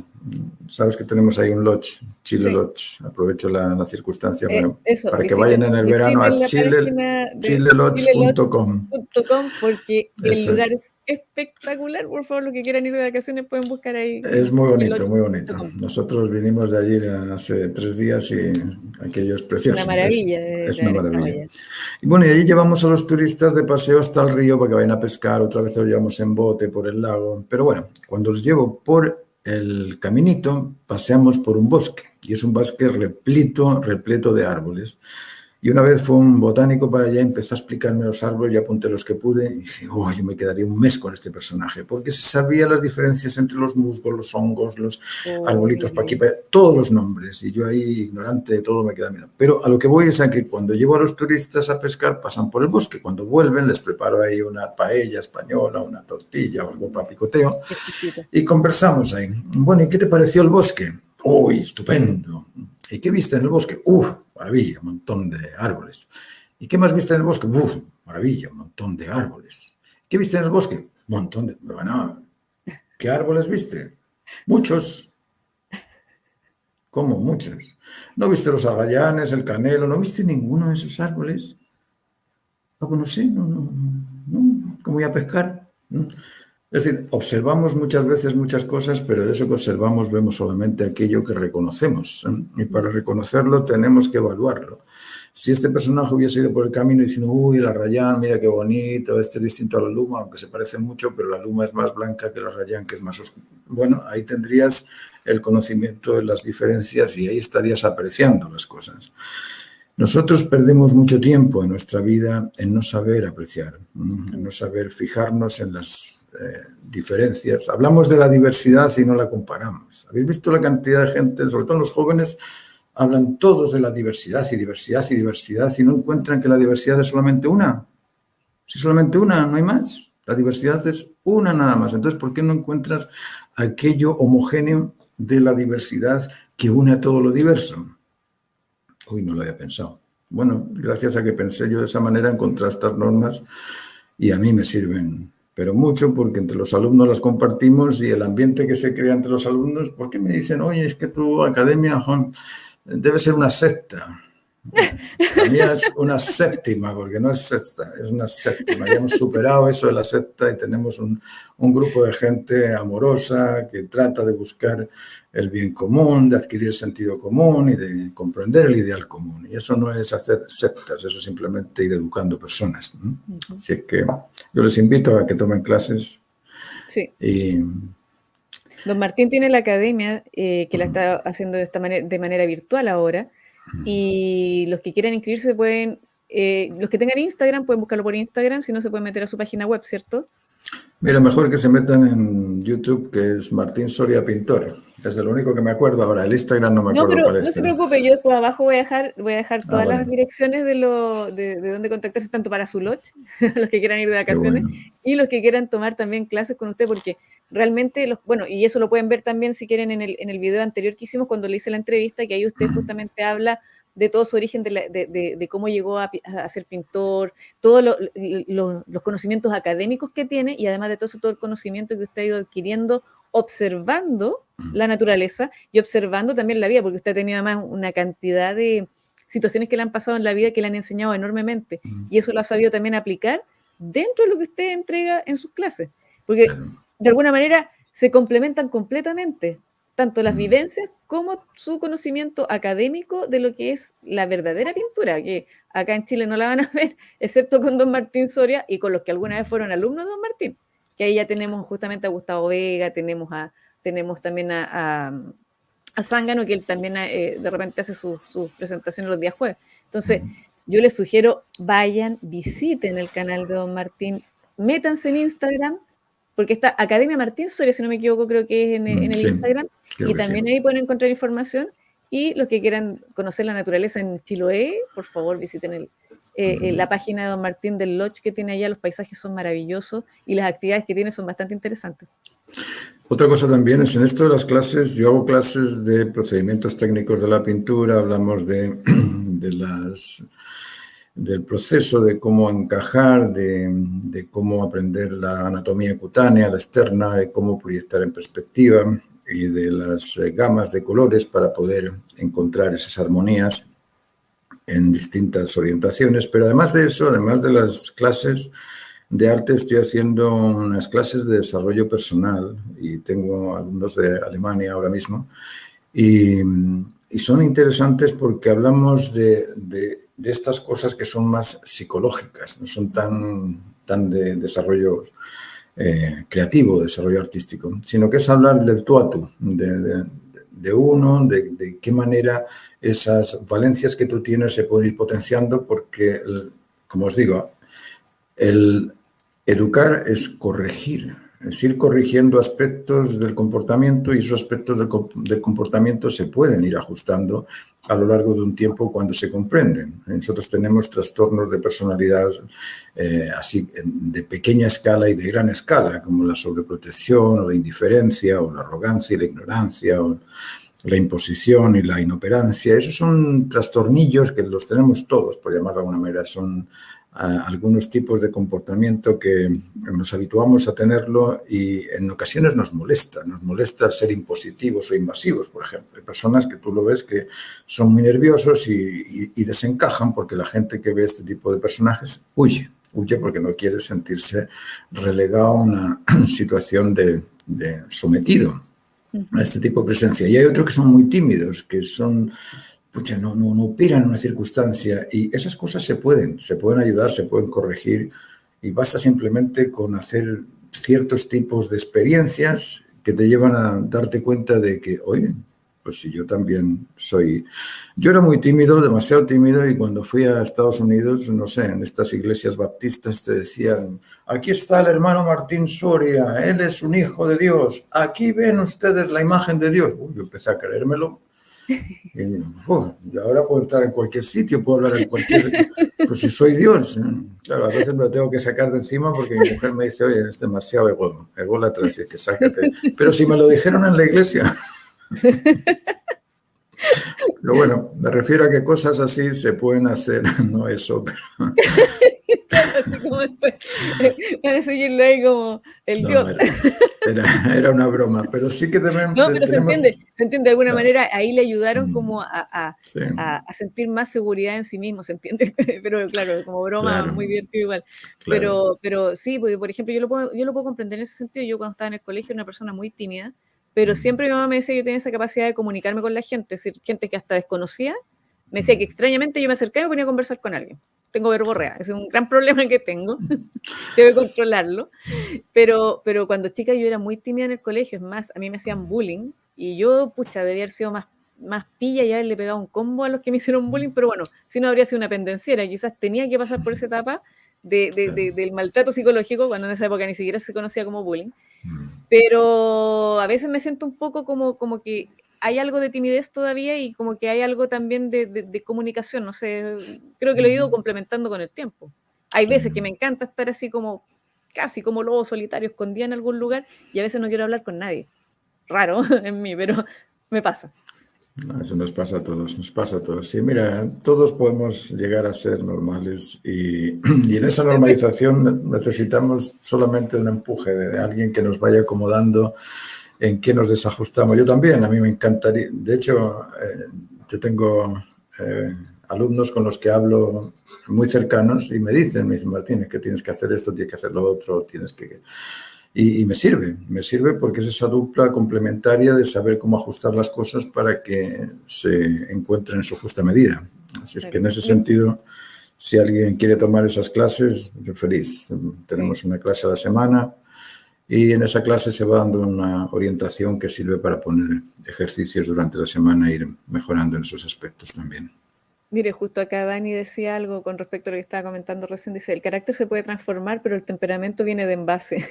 Sabes que tenemos ahí un lodge, Chile Sí. Lodge. Aprovecho la circunstancia para que visiten, vayan en el verano a la página de chilelodge.com. chilelodge.com porque el Eso lugar es. es espectacular. Por favor, los que quieran ir de vacaciones pueden buscar ahí Es muy bonito, muy bonito. chilelodge.com. Nosotros vinimos de allí hace 3 días y aquello es Una precioso. maravilla Es de una haber estado maravilla. allá. Y bueno, y allí llevamos a los turistas de paseo hasta el río para que vayan a pescar. Otra vez los llevamos en bote por el lago. Pero bueno, cuando los llevo por el caminito, paseamos por un bosque. Y es un bosque repleto de árboles. Y una vez fue un botánico para allá, empezó a explicarme los árboles, y apunté los que pude y dije, oh, yo me quedaría un mes con este personaje, porque se sabía las diferencias entre los musgos, los hongos, los arbolitos, pa' aquí, todos los nombres, y yo ahí, ignorante de todo, me quedé mirando. Pero a lo que voy es a que cuando llevo a los turistas a pescar, pasan por el bosque, cuando vuelven les preparo ahí una paella española, una tortilla o algo para picoteo, y conversamos ahí. Bueno, ¿y qué te pareció el bosque? Uy, estupendo. ¿Y qué viste en el bosque? Maravilla, un montón de árboles. ¿Y qué más viste en el bosque? Maravilla, un montón de árboles. ¿Qué viste en el bosque? Un montón de... Bueno, ¿qué árboles viste? Muchos. ¿Cómo? Muchos. ¿No viste los arrayanes, el canelo? ¿No viste ninguno de esos árboles? No sé, no. ¿Cómo voy a pescar? Es decir, observamos muchas veces muchas cosas, pero de eso que observamos vemos solamente aquello que reconocemos. Y para reconocerlo tenemos que evaluarlo. Si este personaje hubiese ido por el camino diciendo, uy, el arrayán, mira qué bonito, este es distinto a la luma, aunque se parece mucho, pero la luma es más blanca que el arrayán, que es más oscuro. Bueno, ahí tendrías el conocimiento de las diferencias y ahí estarías apreciando las cosas. Nosotros perdemos mucho tiempo en nuestra vida en no saber apreciar, en no saber fijarnos en las diferencias. Hablamos de la diversidad y no la comparamos. ¿Habéis visto la cantidad de gente, sobre todo los jóvenes, hablan todos de la diversidad y diversidad y diversidad y no encuentran que la diversidad es solamente una? Si solamente una, no hay más. La diversidad es una nada más. Entonces, ¿por qué no encuentras aquello homogéneo de la diversidad que une a todo lo diverso? Uy, no lo había pensado. Bueno, gracias a que pensé yo de esa manera, encontré estas normas y a mí me sirven pero mucho, porque entre los alumnos las compartimos y el ambiente que se crea entre los alumnos, ¿por qué me dicen, oye, es que tu academia, Juan, debe ser una secta? La mía es una séptima, porque no es sexta, es una séptima. Ya hemos superado eso de la secta y tenemos un grupo de gente amorosa que trata de buscar el bien común, de adquirir sentido común y de comprender el ideal común. Y eso no es hacer sectas, eso es simplemente ir educando personas, ¿no? Así es que yo les invito a que tomen clases. Sí. Y Don Martín tiene la academia que la está haciendo de manera virtual ahora, y los que quieran inscribirse pueden, los que tengan Instagram pueden buscarlo por Instagram, si no se pueden meter a su página web, ¿cierto? mira, mejor que se metan en YouTube, que es Martín Soria Pintor. Es de lo único que me acuerdo ahora. El Instagram no me No, acuerdo pero cuál es. no se preocupe, yo después abajo voy a dejar todas vale. las direcciones de dónde contactarse, tanto para su lodge, los que quieran ir de Qué vacaciones, bueno. y los que quieran tomar también clases con usted, porque realmente, bueno, y eso lo pueden ver también si quieren en el video anterior que hicimos cuando le hice la entrevista, que ahí usted justamente habla de todo su origen, de cómo llegó a ser pintor, todos los conocimientos académicos que tiene, y además de todo el conocimiento que usted ha ido adquiriendo observando la naturaleza y observando también la vida, porque usted ha tenido además una cantidad de situaciones que le han pasado en la vida que le han enseñado enormemente, y eso lo ha sabido también aplicar dentro de lo que usted entrega en sus clases, porque de alguna manera se complementan completamente, tanto las vivencias como su conocimiento académico de lo que es la verdadera pintura, que acá en Chile no la van a ver, excepto con don Martín Soria y con los que alguna vez fueron alumnos de don Martín, que ahí ya tenemos justamente a Gustavo Vega, tenemos también a Zángano, que él también de repente hace sus presentaciones los días jueves. Entonces, yo les sugiero, vayan, visiten el canal de don Martín, métanse en Instagram, porque está Academia Martín Soria, si no me equivoco, creo que es en el Sí, Instagram, y también ahí pueden encontrar información, y los que quieran conocer la naturaleza en Chiloé, por favor visiten la página de don Martín del Lodge que tiene allá, los paisajes son maravillosos y las actividades que tiene son bastante interesantes. Otra cosa también es en esto de las clases, yo hago clases de procedimientos técnicos de la pintura, hablamos del proceso de cómo encajar, de cómo aprender la anatomía cutánea, la externa, de cómo proyectar en perspectiva y de las gamas de colores para poder encontrar esas armonías en distintas orientaciones. Pero además de eso, además de las clases de arte, estoy haciendo unas clases de desarrollo personal y tengo alumnos de Alemania ahora mismo y son interesantes porque hablamos de estas cosas que son más psicológicas, no son tan de desarrollo creativo, desarrollo artístico, sino que es hablar del tú a tú, de uno, de qué manera esas valencias que tú tienes se pueden ir potenciando porque, como os digo, el educar es corregir, es ir corrigiendo aspectos del comportamiento y esos aspectos del comportamiento se pueden ir ajustando a lo largo de un tiempo cuando se comprenden. Nosotros tenemos trastornos de personalidad así de pequeña escala y de gran escala, como la sobreprotección o la indiferencia o la arrogancia y la ignorancia o la imposición y la inoperancia. Esos son trastornillos que los tenemos todos, por llamarlo de alguna manera, son algunos tipos de comportamiento que nos habituamos a tenerlo y en ocasiones nos molesta ser impositivos o invasivos, por ejemplo. Hay personas que tú lo ves que son muy nerviosos y desencajan porque la gente que ve este tipo de personajes huye porque no quiere sentirse relegado a una situación de sometido a este tipo de presencia. Y hay otros que son muy tímidos, que son... no operan en una circunstancia y esas cosas se pueden ayudar, se pueden corregir y basta simplemente con hacer ciertos tipos de experiencias que te llevan a darte cuenta de que, oye, pues si yo también soy... Yo era muy tímido, demasiado tímido, y cuando fui a Estados Unidos, no sé, en estas iglesias baptistas te decían, aquí está el hermano Martín Soria, él es un hijo de Dios, aquí ven ustedes la imagen de Dios. Yo empecé a creérmelo. Y ahora puedo entrar en cualquier sitio, puedo hablar en cualquier... Pues si soy Dios. Claro, a veces me lo tengo que sacar de encima porque mi mujer me dice, oye, es demasiado ególatra, así que sácate. Pero si me lo dijeron en la iglesia... Pero bueno, me refiero a que cosas así se pueden hacer, no eso, Claro, así como después van a seguirlo ahí como el No, dios. era una broma, pero sí que No, pero tenemos... se entiende de alguna Claro, manera, ahí le ayudaron como sí, a sentir más seguridad en sí mismo, ¿se entiende? Pero claro, como broma claro, muy divertido igual. claro. Pero sí, porque por ejemplo, yo lo puedo comprender en ese sentido. Yo cuando estaba en el colegio era una persona muy tímida, pero siempre mi mamá me decía que yo tenía esa capacidad de comunicarme con la gente, es decir, gente que hasta desconocía, me decía que extrañamente yo me acercaba y me ponía a conversar con alguien. Tengo verborrea, ese es un gran problema que tengo, tengo que controlarlo. Pero cuando chica yo era muy tímida en el colegio, es más, a mí me hacían bullying y yo, pucha, debía haber sido más pilla y haberle pegado un combo a los que me hicieron bullying, pero bueno, si no habría sido una pendenciera, quizás tenía que pasar por esa etapa del maltrato psicológico, cuando en esa época ni siquiera se conocía como bullying, pero a veces me siento un poco como que hay algo de timidez todavía y como que hay algo también de comunicación, no sé, creo que lo he ido complementando con el tiempo. Hay Sí. veces que me encanta estar así como, casi como lobo solitario, escondida en algún lugar y a veces no quiero hablar con nadie. Raro en mí, pero me pasa. No, eso nos pasa a todos, nos pasa a todos. Sí, mira, todos podemos llegar a ser normales y en esa normalización necesitamos solamente un empuje de alguien que nos vaya acomodando en qué nos desajustamos. Yo también, a mí me encantaría, de hecho, yo tengo alumnos con los que hablo muy cercanos y me dicen, Martín, es que tienes que hacer esto, tienes que hacer lo otro, tienes que... Y me sirve porque es esa dupla complementaria de saber cómo ajustar las cosas para que se encuentren en su justa medida. Así es que en ese sentido, si alguien quiere tomar esas clases, yo feliz. Tenemos Sí. una clase a la semana y en esa clase se va dando una orientación que sirve para poner ejercicios durante la semana e ir mejorando en esos aspectos también. Mire, justo acá Dani decía algo con respecto a lo que estaba comentando recién. Dice, el carácter se puede transformar, pero el temperamento viene de envase.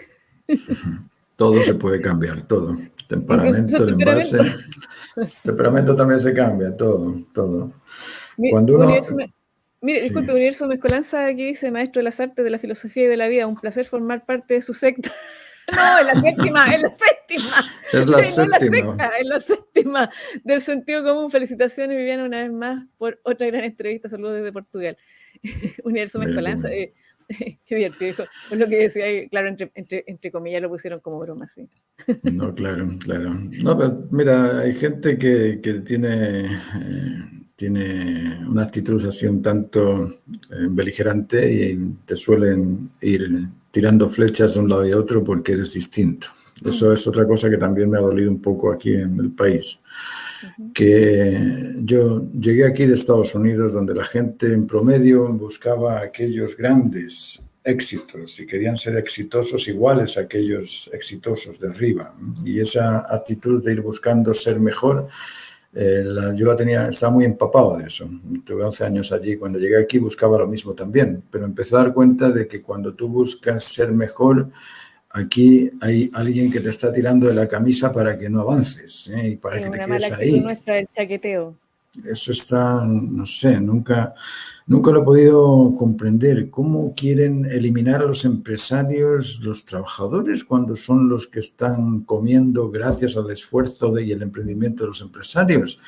Todo se puede cambiar, todo. Incluso Temperamento, el el temperamento. envase, temperamento también se cambia, todo, todo. Cuando uno, Mire, sí, disculpe, Universo Mezcolanza aquí dice, maestro de las artes, de la filosofía y de la vida, un placer formar parte de su secta. No, en la séptima, en la séptima, es la no en la séptima. sexta, en la séptima del sentido común. Felicitaciones, Viviana, una vez más por otra gran entrevista. Saludos desde Portugal. Universo Mira qué Mezcolanza, bueno. qué divertido. Pues lo que decía ahí, claro, entre comillas lo pusieron como broma, sí. No, claro, claro. No, pero mira, hay gente que tiene una actitud así un tanto beligerante y te suelen ir tirando flechas de un lado y otro porque eres distinto. Eso es otra cosa que también me ha dolido un poco aquí en el país. Que yo llegué aquí de Estados Unidos, donde la gente en promedio buscaba aquellos grandes éxitos y querían ser exitosos iguales a aquellos exitosos de arriba. Y esa actitud de ir buscando ser mejor, yo la tenía, estaba muy empapado de eso. Tuve 11 años allí. Cuando llegué aquí buscaba lo mismo también, pero empecé a dar cuenta de que cuando tú buscas ser mejor, aquí hay alguien que te está tirando de la camisa para que no avances, y para Es que te una mala quedes actitud ahí. nuestra del chaqueteo. Eso está, no sé, nunca lo he podido comprender. ¿Cómo quieren eliminar a los empresarios, los trabajadores, cuando son los que están comiendo gracias al esfuerzo y el emprendimiento de los empresarios?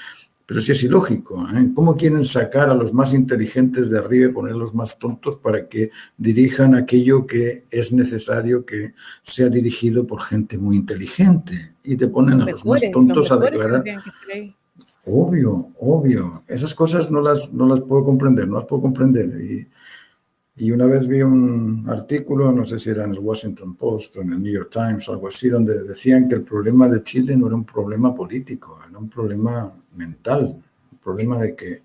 Pero sí es ilógico, ¿eh? ¿Cómo quieren sacar a los más inteligentes de arriba y poner a los más tontos para que dirijan aquello que es necesario que sea dirigido por gente muy inteligente? Y te ponen a los más Los tontos a mejores declarar. tendrían que estar ahí. Obvio, obvio. Esas cosas no las puedo comprender, no las puedo comprender. Y una vez vi un artículo, no sé si era en el Washington Post o en el New York Times o algo así, donde decían que el problema de Chile no era un problema político, era un problema mental, un problema de que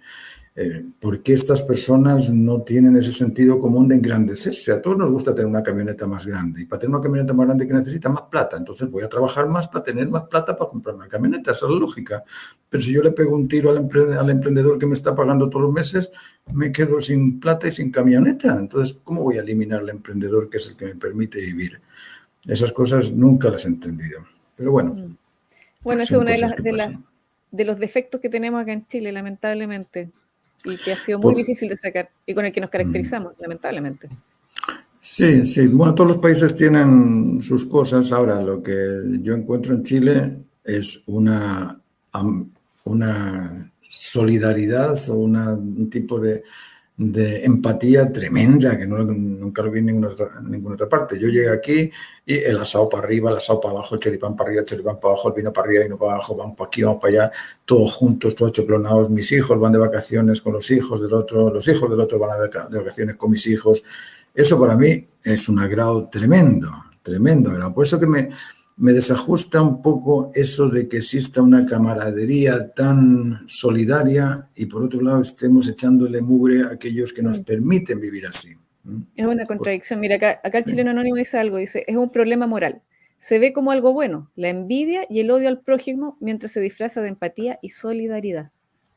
¿por qué estas personas no tienen ese sentido común de engrandecerse? A todos nos gusta tener una camioneta más grande y para tener una camioneta más grande que necesita más plata, entonces voy a trabajar más para tener más plata para comprar una camioneta, esa es la lógica. Pero si yo le pego un tiro al emprendedor que me está pagando todos los meses, me quedo sin plata y sin camioneta. Entonces, ¿cómo voy a eliminar al emprendedor que es el que me permite vivir? Esas cosas nunca las he entendido. Pero bueno, Bueno, esa es son una cosas que pasan. de los defectos que tenemos acá en Chile, lamentablemente, y que ha sido muy Por, difícil de sacar y con el que nos caracterizamos, lamentablemente. Sí, sí. Bueno, todos los países tienen sus cosas. Ahora, lo que yo encuentro en Chile es una solidaridad o un tipo de de empatía tremenda, que nunca lo vi en ninguna otra parte. Yo llegué aquí y el asado para arriba, el asado para abajo, el choripán para arriba, el choripán para abajo, el vino para arriba, el vino para abajo, vamos para aquí, vamos para allá, todos juntos, todos choclonados. Mis hijos van de vacaciones con los hijos del otro van de vacaciones con mis hijos. Eso para mí es un agrado tremendo, tremendo agrado. Por eso que me desajusta un poco eso de que exista una camaradería tan solidaria y por otro lado estemos echándole mugre a aquellos que nos permiten vivir así. Es una contradicción. Mira, acá el chileno anónimo dice algo, dice, es un problema moral. Se ve como algo bueno, la envidia y el odio al prójimo mientras se disfraza de empatía y solidaridad.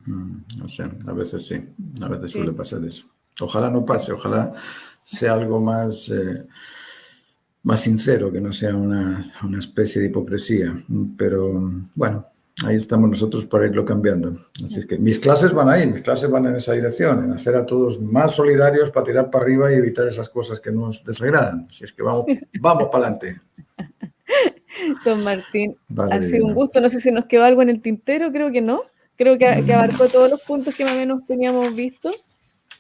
No sé, a veces sí, a veces suele pasar eso. Ojalá no pase, ojalá sea algo más sincero, que no sea una especie de hipocresía. Pero bueno, ahí estamos nosotros para irlo cambiando. Así es que mis clases van ahí, mis clases van en esa dirección, en hacer a todos más solidarios para tirar para arriba y evitar esas cosas que nos desagradan. Así es que vamos para adelante. Don Martín, Vale, ha sido un gusto. No sé si nos quedó algo en el tintero, creo que no. Creo que abarcó todos los puntos que más o menos teníamos visto.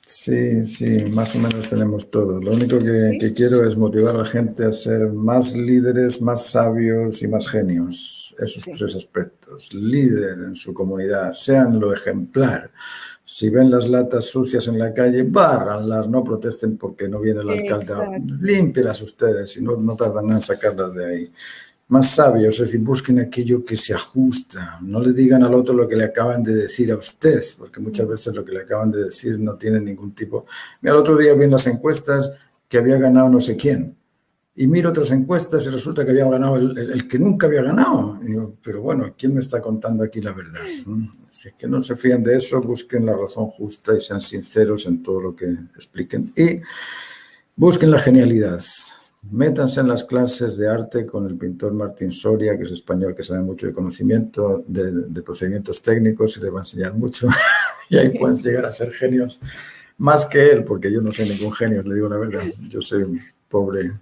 Sí, más o menos tenemos todo. Lo único que quiero es motivar a la gente a ser más líderes, más sabios y más genios. Esos tres aspectos. Líder en su comunidad, sean lo ejemplar. Si ven las latas sucias en la calle, bárranlas, no protesten porque no viene el alcalde. Límpialas ustedes y no tardan nada en sacarlas de ahí. Más sabios, es decir, busquen aquello que se ajusta. No le digan al otro lo que le acaban de decir a usted, porque muchas veces lo que le acaban de decir no tiene ningún tipo. Mira, el otro día vi en las encuestas que había ganado no sé quién. Y miro otras encuestas y resulta que había ganado el que nunca había ganado. Y digo, pero bueno, ¿quién me está contando aquí la verdad? Así que no se fíen de eso, busquen la razón justa y sean sinceros en todo lo que expliquen. Y busquen la genialidad. Métanse en las clases de arte con el pintor Martín Soria, que es español, que sabe mucho de conocimiento, de procedimientos técnicos y les va a enseñar mucho. Y ahí pueden llegar a ser genios más que él, porque yo no soy ningún genio, le digo la verdad. Yo soy un pobre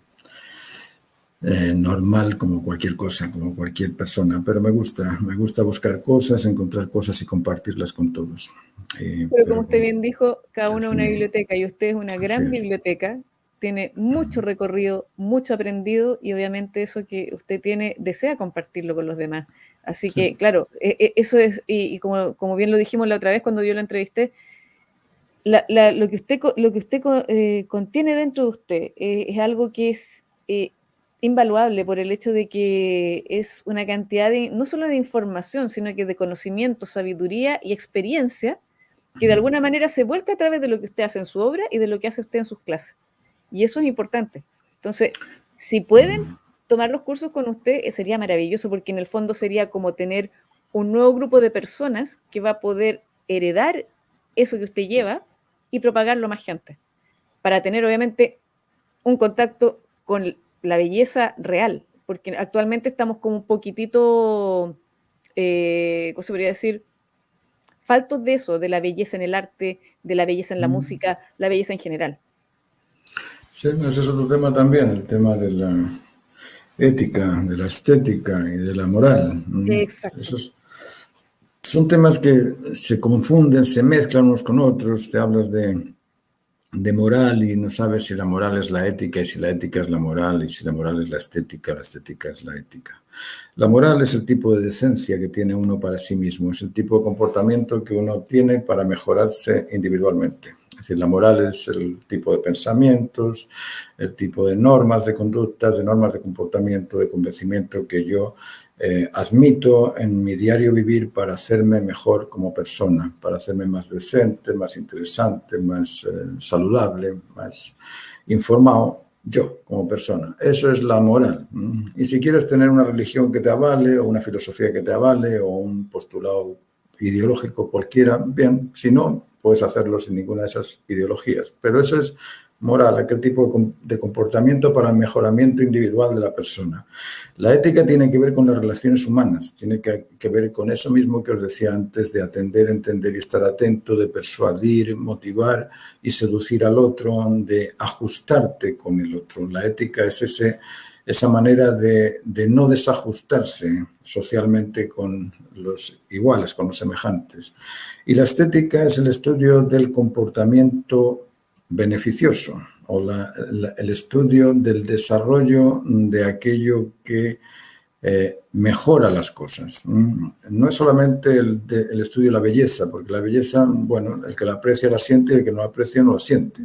normal como cualquier cosa, como cualquier persona, pero me gusta buscar cosas, encontrar cosas y compartirlas con todos. Pero como usted bien dijo, cada uno es una biblioteca y usted es una gran biblioteca. Tiene mucho recorrido, mucho aprendido y obviamente eso que usted tiene, desea compartirlo con los demás. Así que, claro, eso es, y como bien lo dijimos la otra vez cuando yo lo entrevisté, lo que usted contiene dentro de usted es algo que es invaluable por el hecho de que es una cantidad no solo de información, sino que de conocimiento, sabiduría y experiencia que de alguna manera se vuelca a través de lo que usted hace en su obra y de lo que hace usted en sus clases. Y eso es importante. Entonces, si pueden tomar los cursos con usted, sería maravilloso, porque en el fondo sería como tener un nuevo grupo de personas que va a poder heredar eso que usted lleva y propagarlo a más gente, para tener obviamente un contacto con la belleza real, porque actualmente estamos como un poquitito, ¿cómo se podría decir? Faltos de eso, de la belleza en el arte, de la belleza en la música, la belleza en general. Sí, ese es otro tema también, el tema de la ética, de la estética y de la moral. Exacto. Esos son temas que se confunden, se mezclan unos con otros. Te hablas de moral y no sabes si la moral es la ética y si la ética es la moral y si la moral es la estética es la ética. La moral es el tipo de decencia que tiene uno para sí mismo, es el tipo de comportamiento que uno tiene para mejorarse individualmente. Es decir, la moral es el tipo de pensamientos, el tipo de normas de conductas, de normas de comportamiento, de convencimiento que yo admito en mi diario vivir para hacerme mejor como persona, para hacerme más decente, más interesante, más saludable, más informado yo como persona. Eso es la moral. Y si quieres tener una religión que te avale o una filosofía que te avale o un postulado ideológico cualquiera, bien, si no, puedes hacerlo sin ninguna de esas ideologías. Pero eso es moral, aquel tipo de comportamiento para el mejoramiento individual de la persona. La ética tiene que ver con las relaciones humanas, tiene que ver con eso mismo que os decía antes, de atender, entender y estar atento, de persuadir, motivar y seducir al otro, de ajustarte con el otro. La ética es esa manera de no desajustarse socialmente con los iguales, con los semejantes. Y la estética es el estudio del comportamiento beneficioso o el estudio del desarrollo de aquello que mejora las cosas. No es solamente el estudio de la belleza, porque la belleza, bueno, el que la aprecia la siente y el que no la aprecia no la siente,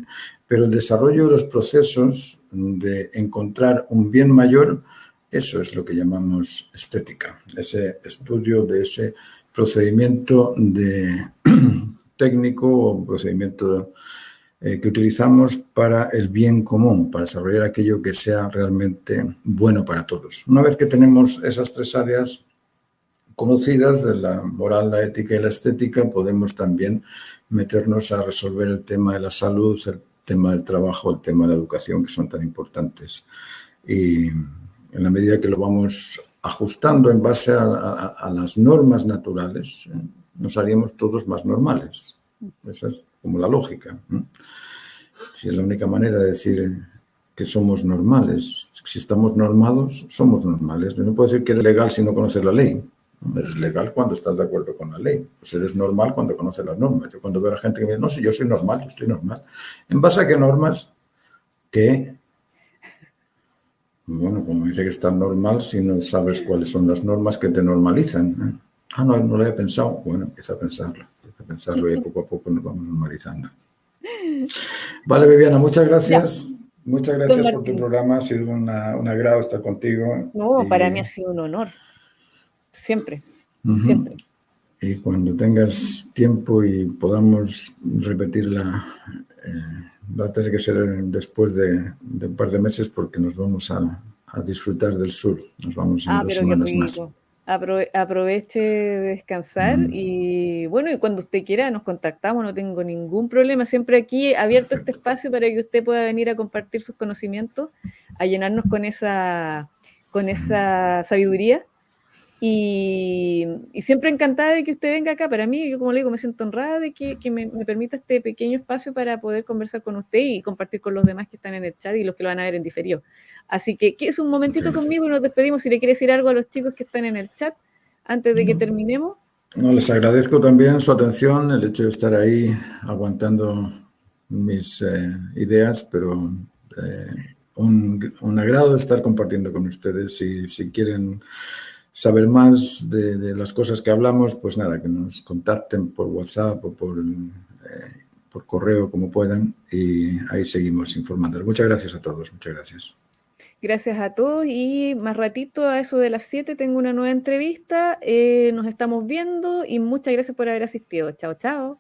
pero el desarrollo de los procesos de encontrar un bien mayor, eso es lo que llamamos estética, ese estudio de ese procedimiento técnico o procedimiento que utilizamos para el bien común, para desarrollar aquello que sea realmente bueno para todos. Una vez que tenemos esas tres áreas conocidas de la moral, la ética y la estética, podemos también meternos a resolver el tema de la salud, el tema del trabajo, el tema de la educación, que son tan importantes. Y en la medida que lo vamos ajustando en base a las normas naturales, nos haríamos todos más normales. Esa es como la lógica. Si es la única manera de decir que somos normales. Si estamos normados, somos normales. No puedo decir que eres legal si no conoces la ley. Eres legal cuando estás de acuerdo con la ley. Pues eres normal cuando conoces las normas. Yo cuando veo a la gente que me dice, no, si yo soy normal, yo estoy normal. ¿En base a qué normas? ¿Qué? Bueno, como dice que estás normal si no sabes cuáles son las normas que te normalizan. Ah, no, no lo había pensado. Bueno, empieza a pensarlo y poco a poco nos vamos normalizando. Vale, Viviana, muchas gracias. Ya. Muchas gracias por tu programa. Ha sido un agrado estar contigo. No, para mí ha sido un honor. Siempre, siempre. Y cuando tengas tiempo y podamos repetirla, va a tener que ser después de un par de meses porque nos vamos a disfrutar del sur. Nos vamos en 2 semanas más. Aproveche de descansar y bueno, y cuando usted quiera nos contactamos, no tengo ningún problema. Siempre aquí abierto Perfecto. Este espacio para que usted pueda venir a compartir sus conocimientos, a llenarnos con esa sabiduría. Y siempre encantada de que usted venga acá. Para mí, yo como le digo, me siento honrada de que me permita este pequeño espacio para poder conversar con usted y compartir con los demás que están en el chat y los que lo van a ver en diferido. Así que es un momentito conmigo y nos despedimos. Si le quiere decir algo a los chicos que están en el chat antes de que terminemos. No, les agradezco también su atención, el hecho de estar ahí aguantando mis ideas, pero un agrado de estar compartiendo con ustedes. Y si quieren saber más de las cosas que hablamos, pues nada, que nos contacten por WhatsApp o por correo como puedan y ahí seguimos informando. Muchas gracias a todos, muchas gracias. Gracias a todos y más ratito a eso de las 7 tengo una nueva entrevista, nos estamos viendo y muchas gracias por haber asistido. Chao, chao.